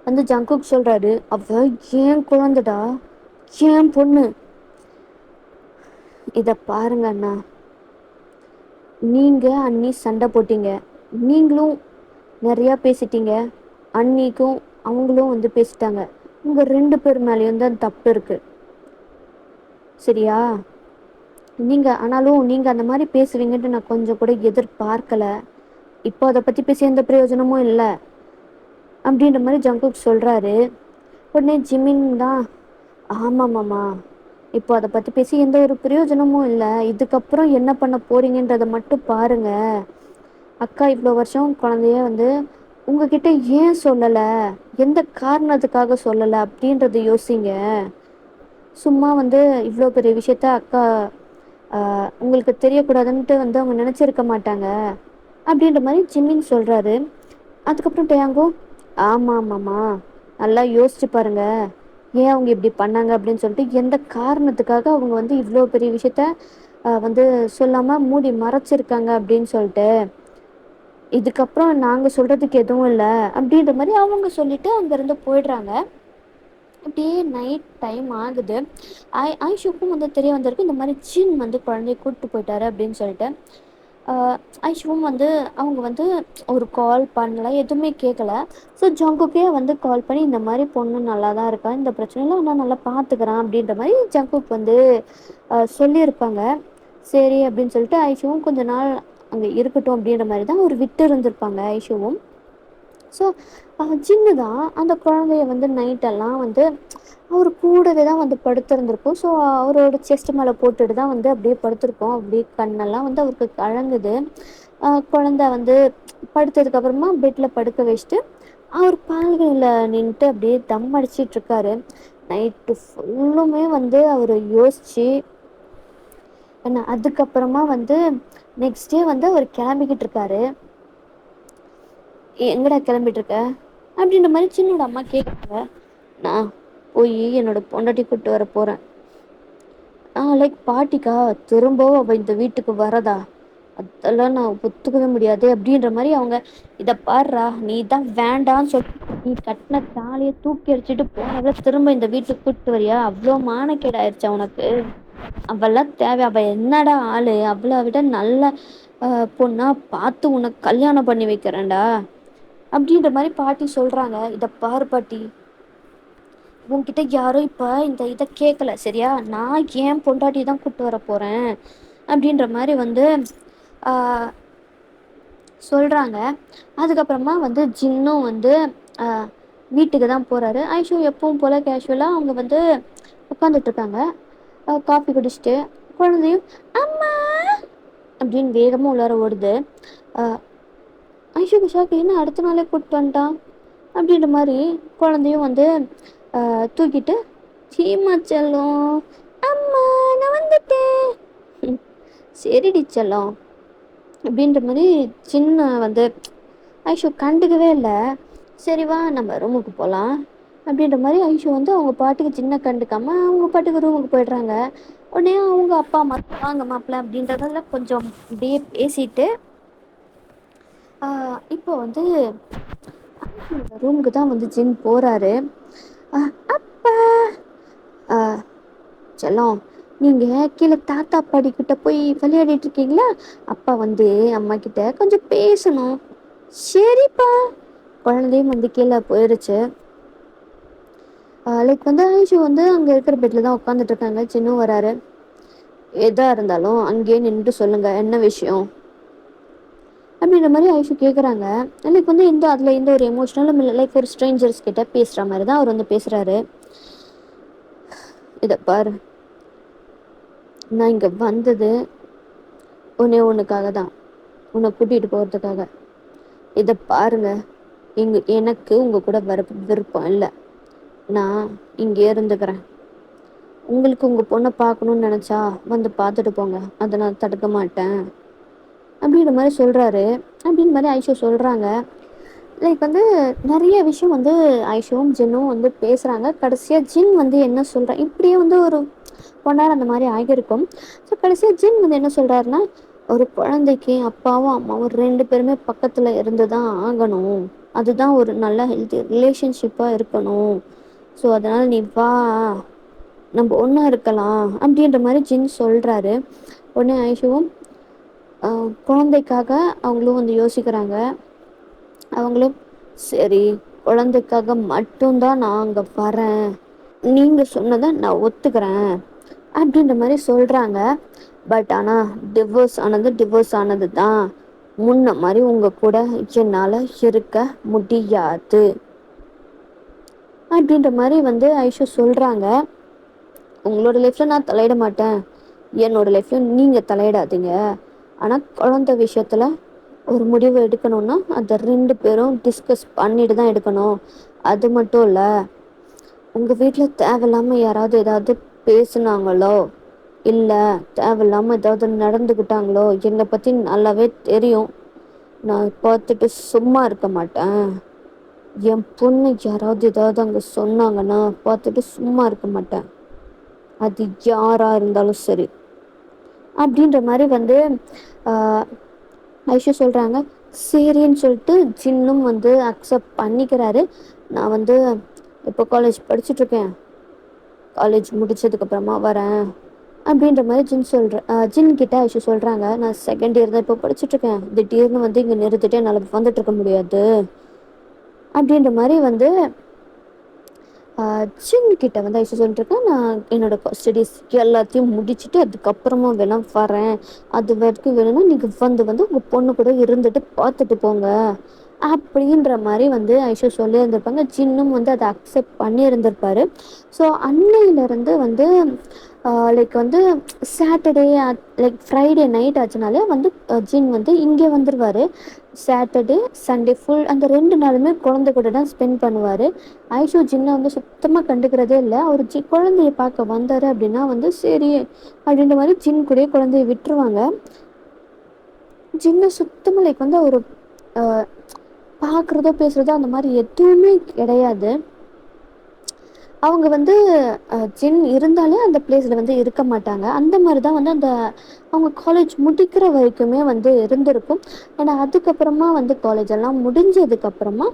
வந்து ஜங்குக் சொல்றாரு. அவ ஏன் குழந்தைடா, ஏன் பொண்ணு. இத பாருங்க அண்ணா, நீங்க அண்ணி சண்டை போட்டீங்க, நீங்களும் நிறைய பேசிட்டீங்க, அன்னிக்கும் அவங்களும் வந்து பேசிட்டாங்க, உங்க 2 பேர் மேலேயும் தான் தப்பு இருக்கு, சரியா? நீங்க ஆனாலும் நீங்க அந்த மாதிரி பேசுவீங்கன்ட்டு நான் கொஞ்சம் கூட எதிர்பார்க்கல, இப்போ அதை பத்தி பேசி எந்த பிரயோஜனமும் இல்லை அப்படின்ற மாதிரி ஜங்குக் சொல்றாரு. உடனே ஜிமின் தான், ஆமாமாம்மா, இப்போ அதை பத்தி பேசி எந்த ஒரு பிரயோஜனமும் இல்லை, இதுக்கப்புறம் என்ன பண்ண போறீங்கன்றத மட்டும் பாருங்க. அக்கா இவ்வளோ வருஷம் குழந்தைய வந்து உங்ககிட்ட ஏன் சொல்லலை, எந்த காரணத்துக்காக சொல்லலை அப்படின்றத யோசிங்க. சும்மா வந்து இவ்வளோ பெரிய விஷயத்த அக்கா உங்களுக்கு தெரியக்கூடாதுன்ட்டு வந்து அவங்க நினச்சிருக்க மாட்டாங்க அப்படின்ற மாதிரி ஜிம்மின் சொல்கிறாரு. அதுக்கப்புறம் டேயாங்கோ, ஆமாம்மாம்மா, நல்லா யோசிச்சு பாருங்க, ஏன் அவங்க இப்படி பண்ணாங்க அப்படின்னு சொல்லிட்டு, எந்த காரணத்துக்காக அவங்க வந்து இவ்வளோ பெரிய விஷயத்த வந்து சொல்லாமல் மூடி மறைச்சிருக்காங்க அப்படின்னு சொல்லிட்டு, இதுக்கப்புறம் நாங்கள் சொல்கிறதுக்கு எதுவும் இல்லை அப்படின்ற மாதிரி அவங்க சொல்லிட்டு அங்கேருந்து போயிடுறாங்க. அப்படியே நைட் டைம் ஆகுது. ஐஷுக்கும் வந்து தெரிய வந்திருக்கு, இந்த மாதிரி ஜின் வந்து குழந்தைய கூப்பிட்டு போயிட்டாரு அப்படின்னு சொல்லிட்டு. ஐஷுவும் வந்து அவங்க வந்து ஒரு கால் பண்ணல, எதுவுமே கேட்கல. ஸோ ஜங்குக்கே வந்து கால் பண்ணி, இந்த மாதிரி பொண்ணு நல்லா தான் இருக்கா, இந்த பிரச்சனைலாம் நான் நல்லா பார்த்துக்கிறேன் அப்படின்ற மாதிரி ஜங்குக் வந்து சொல்லியிருப்பாங்க. சரி அப்படின்னு சொல்லிட்டு ஐஷுவும் கொஞ்ச நாள் அங்கே இருக்கட்டும் அப்படின்ற மாதிரி தான் ஒரு விட்டு இருந்திருப்பாங்க ஐஷுவும். ஸோ ஜின்னு தான் அந்த குழந்தைய வந்து நைட்டெல்லாம் வந்து அவர் கூடவே தான் வந்து படுத்திருந்திருக்கும். ஸோ அவரோட செஸ்ட் மேலே போட்டுட்டு தான் வந்து அப்படியே படுத்திருக்கோம், அப்படியே கண்ணெல்லாம் வந்து அவருக்கு கலங்குது. குழந்தை வந்து படுத்ததுக்கப்புறமா பெட்டில் படுக்க வச்சுட்டு அவர் பால்கனியில் நின்றுட்டு அப்படியே தம் அடிச்சிட்டு இருக்காரு. நைட்டு ஃபுல்லுமே வந்து அவர் யோசிச்சு என்ன, அதுக்கப்புறமா வந்து நெக்ஸ்ட் டே வந்து அவர் கிளம்பிக்கிட்டு இருக்காரு. எங்கடா கிளம்பிட்டு இருக்க அப்படின்ற மாதிரி சின்னோட அம்மா கேட்குறாங்க. நான் போய் என்னோட பொண்டாட்டி கூப்பிட்டு வர போகிறேன். லைக் பாட்டிக்கா, திரும்பவும் அவள் இந்த வீட்டுக்கு வரதா, அதெல்லாம் நான் ஒத்துக்கவே முடியாது அப்படின்ற மாதிரி அவங்க, இதை பாடுறா, நீ தான் வேண்டான்னு சொல்லி நீ கட்டின தாலியை தூக்கி அடிச்சுட்டு போனதை திரும்ப இந்த வீட்டுக்கு கூப்பிட்டு வரியா, அவ்வளோ மானக்கேடு ஆயிடுச்சா உனக்கு, அவெல்லாம் தேவை, அவள் என்னடா ஆளு, அவளை விட நல்ல பொண்ணா பார்த்து உனக்கு கல்யாணம் பண்ணி வைக்கிறேன்டா அப்படின்ற மாதிரி பாட்டி சொல்கிறாங்க. இதை பாரு பாட்டி, உன்கிட்ட யாரும் இப்போ இந்த இதை கேட்கல சரியா, நான் ஏன் பொண்டாட்டி தான் கூப்பிட்டு வர போகிறேன் அப்படின்ற மாதிரி வந்து சொல்கிறாங்க. அதுக்கப்புறமா வந்து ஜின்னும் வந்து வீட்டுக்கு தான் போகிறாரு. ஐஷு எப்பவும் போல் கேஷுவலாக அவங்க வந்து உட்காந்துட்ருக்காங்க, காஃபி குடிச்சிட்டு. குழந்தையும் அம்மா அப்படின்னு வேகமாக உள்ளார ஓடுது. ஐஷுக்கு ஷாக்கு, என்ன அடுத்த நாளே கூப்பிட்டு வந்துட்டான் அப்படின்ற மாதிரி குழந்தையும் வந்து தூக்கிட்டு, சீமா செல்லம், அம்மா நான் வந்துட்டேன், சரிடி செல்லம் அப்படின்ற மாதிரி சின்ன வந்து ஐஷு கண்டுக்கவே இல்லை. சரி வா நம்ம ரூமுக்கு போகலாம் அப்படின்ற மாதிரி ஐஷு வந்து அவங்க பாட்டுக்கு சின்ன கண்டுக்காம அவங்க பாட்டுக்கு ரூமுக்கு போயிடுறாங்க. உடனே அவங்க அப்பா அம்மா வாங்க மாப்பிள்ள அப்படின்றதால கொஞ்சம் அப்படியே பேசிட்டு இப்போ வந்து ரூமுக்கு தான் வந்து ஜின் போகிறாரு. அப்பா செல்லம், நீங்கள் கீழே தாத்தா பாட்டி கிட்ட போய் விளையாடிட்டு இருக்கீங்களா, அப்பா வந்து அம்மா கிட்ட கொஞ்சம் பேசணும். சரிப்பா. குழந்தையும் வந்து கீழே போயிடுச்சு. லைக் வந்து ஐஷு வந்து அங்கே இருக்கிற பெட்டில் தான் உட்காந்துட்டு இருக்காங்க. சின்னும் வராரு. எதாக இருந்தாலும் அங்கேயே நின்றுட்டு சொல்லுங்கள், என்ன விஷயம் அப்படின்ற மாதிரி ஐஷு கேட்குறாங்க. லைக் வந்து அதில் எந்த ஒரு எமோஷனலும் இல்லை, லைக் ஒரு ஸ்ட்ரேஞ்சர்ஸ் கிட்ட பேசுகிற மாதிரி தான் அவர் வந்து பேசுகிறாரு. இதை பாரு, நான் இங்கே வந்தது ஒன்றுக்காக தான், உன்னை கூட்டிகிட்டு போகிறதுக்காக. இதை பாருங்க, எனக்கு உங்கள் கூட வர விருப்பம் இல்லை. நான் இங்கே இருந்துக்கிறேன். உங்களுக்கு உங்கள் பொண்ணை பார்க்கணுன்னு நினச்சா வந்து பார்த்துட்டு போங்க, அதை நான் தடுக்க மாட்டேன் அப்படின்ற மாதிரி சொல்கிறாரு. அப்படின்ற மாதிரி ஐஷு சொல்கிறாங்க. லைக் வந்து நிறைய விஷயம் வந்து ஐஷுவும் ஜின்னும் வந்து பேசுகிறாங்க. கடைசியாக ஜின் வந்து என்ன சொல்கிறேன், இப்படியே வந்து ஒரு 1 hour அந்த மாதிரி ஆகியிருக்கும். ஸோ கடைசியாக ஜின் வந்து என்ன சொல்கிறாருன்னா, ஒரு குழந்தைக்கு அப்பாவும் அம்மாவும் 2 பேருமே பக்கத்தில் இருந்து தான் ஆகணும். அதுதான் ஒரு நல்ல ஹெல்த்தி ரிலேஷன்ஷிப்பாக இருக்கணும். ஸோ அதனால் நீ வா, நம்ம ஒன்றா இருக்கலாம் அப்படின்ற மாதிரி ஜின் சொல்கிறாரு. உடனே ஐஷுவும் குழந்தைக்காக அவங்களும் வந்து யோசிக்கிறாங்க. அவங்களும் சரி, குழந்தைக்காக மட்டும்தான் நான் அங்கே வரேன், நீங்கள் சொன்னதை நான் ஒத்துக்கிறேன் அப்படின்ற மாதிரி சொல்கிறாங்க. பட் ஆனால் டிவோர்ஸ் ஆனது தான். முன்ன மாதிரி உங்கள் கூட என்னால் இருக்க முடியாது அப்படின்ற மாதிரி வந்து ஐஷு சொல்கிறாங்க. உங்களோட லைஃப்பில் நான் தலையிட மாட்டேன், என்னோட லைஃப்லையும் நீங்கள் தலையிடாதீங்க. ஆனால் குழந்தை விஷயத்தில் ஒரு முடிவு எடுக்கணும்னா அதை 2 பேரும் டிஸ்கஸ் பண்ணிட்டு தான் எடுக்கணும். அது மட்டும் இல்லை, உங்கள் வீட்டில் தேவையில்லாமல் யாராவது ஏதாவது பேசுனாங்களோ இல்லை தேவையில்லாமல் ஏதாவது நடந்துக்கிட்டாங்களோ என்னை பற்றி நல்லாவே தெரியும். நான் பார்த்துட்டு சும்மா இருக்க மாட்டேன். என் பொண்ணு யாராவது ஏதாவது அங்கே சொன்னாங்கன்னா பார்த்துட்டு சும்மா இருக்க மாட்டேன், அது யாராக இருந்தாலும் சரி அப்படின்ற மாதிரி வந்து ஐஷு சொல்கிறாங்க. சரின்னு சொல்லிட்டு ஜின்னும் வந்து அக்செப்ட் பண்ணிக்கிறாரு. நான் வந்து இப்போ காலேஜ் படிச்சுட்ருக்கேன், காலேஜ் முடிச்சதுக்கப்புறமா வரேன் அப்படின்ற மாதிரி ஜின் கிட்ட ஐஷு சொல்கிறாங்க. நான் 2nd year தான் இப்போ படிச்சுட்ருக்கேன், திடீர்னு வந்து இங்கே நிறுத்திட்டு என்னால் வந்துட்டுருக்க முடியாது அப்படின்ற மாதிரி வந்து ஜின் கிட்ட வந்து ஐஷு சொல்லிட்டுருக்கேன். நான் என்னோட ஸ்டடீஸ் எல்லாத்தையும் முடிச்சுட்டு அதுக்கப்புறமா வேணால் வரேன், அது வரைக்கும் வேணும்னா நீங்கள் வந்து உங்கள் பொண்ணு கூட இருந்துட்டு பார்த்துட்டு போங்க அப்படின்ற மாதிரி வந்து ஐஷு சொல்லியிருந்திருப்பாங்க. ஜின்னும் வந்து அதை அக்செப்ட் பண்ணியிருந்திருப்பாரு. ஸோ அன்னையிலேருந்து வந்து லைக் வந்து சாட்டர்டே லைக் ஃப்ரைடே நைட் ஆச்சுனாலே வந்து ஜின் வந்து இங்கே வந்துடுவார். சாட்டர்டே சண்டே ஃபுல் அந்த 2 நாளுமே குழந்தை கூட தான் ஸ்பெண்ட் பண்ணுவார். ஐஷு ஜின்னை வந்து சுத்தமாக கண்டுக்கிறதே இல்லை. அவர் குழந்தைய பார்க்க வந்தார் அப்படின்னா வந்து சரி அப்படின்ற மாதிரி ஜின் கூடயே குழந்தைய விட்டுருவாங்க. ஜின்னை சுத்தமாக லைக் வந்து ஒரு பார்க்குறதோ பேசுகிறதோ அந்த மாதிரி எதுவுமே கிடையாது. அவங்க வந்து ஜின் இருந்தாலே அந்த பிளேஸில் வந்து இருக்க மாட்டாங்க. அந்த மாதிரி தான் வந்து அந்த அவங்க காலேஜ் முடிக்கிற வரைக்குமே வந்து இருந்திருக்கும். ஏன்னா அதுக்கப்புறமா வந்து காலேஜ் எல்லாம் முடிஞ்சதுக்கப்புறமா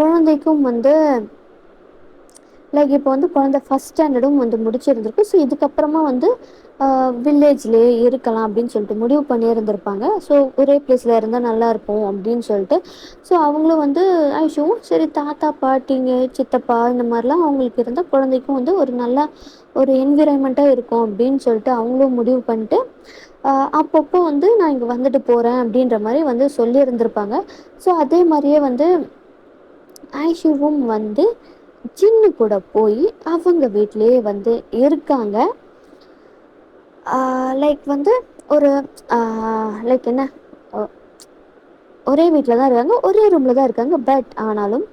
குழந்தைக்கும் வந்து லைக் இப்போ வந்து குழந்தை 1st ஸ்டாண்டர்டும் வந்து முடிச்சிருந்திருக்கும். ஸோ இதுக்கப்புறமா வந்து வில்லேஜ்லேயே இருக்கலாம் அப்படின்னு சொல்லிட்டு முடிவு பண்ணியிருந்திருப்பாங்க. ஸோ ஒரே பிளேஸில் இருந்தால் நல்லாயிருக்கும் அப்படின்னு சொல்லிட்டு. ஸோ அவங்களும் வந்து ஐஷுவும் சரி தாத்தா பாட்டிங்க சித்தப்பா இந்த மாதிரிலாம் அவங்களுக்கு இருந்தால் குழந்தைக்கும் வந்து ஒரு நல்ல ஒரு என்விரான்மெண்ட்டாக இருக்கும் அப்படின்னு சொல்லிட்டு அவங்களும் முடிவு பண்ணிட்டு அப்பப்போ வந்து நான் இங்கே வந்துட்டு போகிறேன் அப்படின்ற மாதிரி வந்து சொல்லியிருந்திருப்பாங்க. ஸோ அதே மாதிரியே வந்து ஐஷுவும் வந்து ஜின்னு கூட போய் அவங்க வீட்டிலேயே வந்து இருக்காங்க. லைக் வந்து ஒரு லைக் என்ன ஒரே வீட்டில் தான் இருக்காங்க, ஒரே ரூமில் தான் இருக்காங்க. பட் ஆனாலும்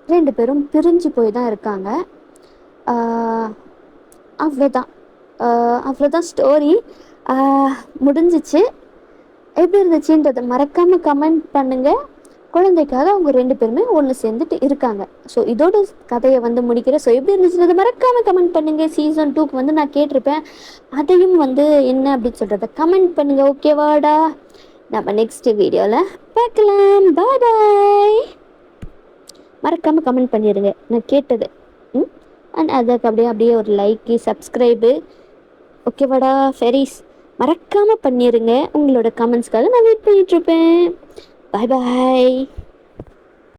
2 பேரும் பிரிஞ்சு போய் தான் இருக்காங்க. அவ்வளோதான் அவ்வளோதான் ஸ்டோரி முடிஞ்சிச்சு. எப்படி இருந்துச்சுன்றதை மறக்காமல் கமெண்ட் பண்ணுங்கள். குழந்தைக்காக அவங்க 2 பேருமே ஒன்று சேர்ந்துட்டு இருக்காங்க. ஸோ இதோட கதையை வந்து முடிக்கிறேன். ஸோ எப்படி இருந்துச்சுன்றதை மறக்காமல் கமெண்ட் பண்ணுங்கள். சீசன் 2க்கு வந்து நான் கேட்டிருப்பேன், அதையும் வந்து என்ன அப்படின்னு சொல்கிறத கமெண்ட் பண்ணுங்கள். ஓகேவாடா, நம்ம நெக்ஸ்ட் வீடியோவில் பார்க்கலாம். பாய் பாய். மறக்காமல் கமெண்ட் பண்ணிடுங்க நான் கேட்டது. அண்ட் அதுக்கு அப்படியே ஒரு லைக்கு சப்ஸ்கிரைபு. ஓகேவாடா ஃபெரிஸ், மறக்காமல் பண்ணிடுங்க. உங்களோட கமெண்ட்ஸ்க்காக நான் வெயிட் பண்ணிகிட்ருப்பேன். Bye bye.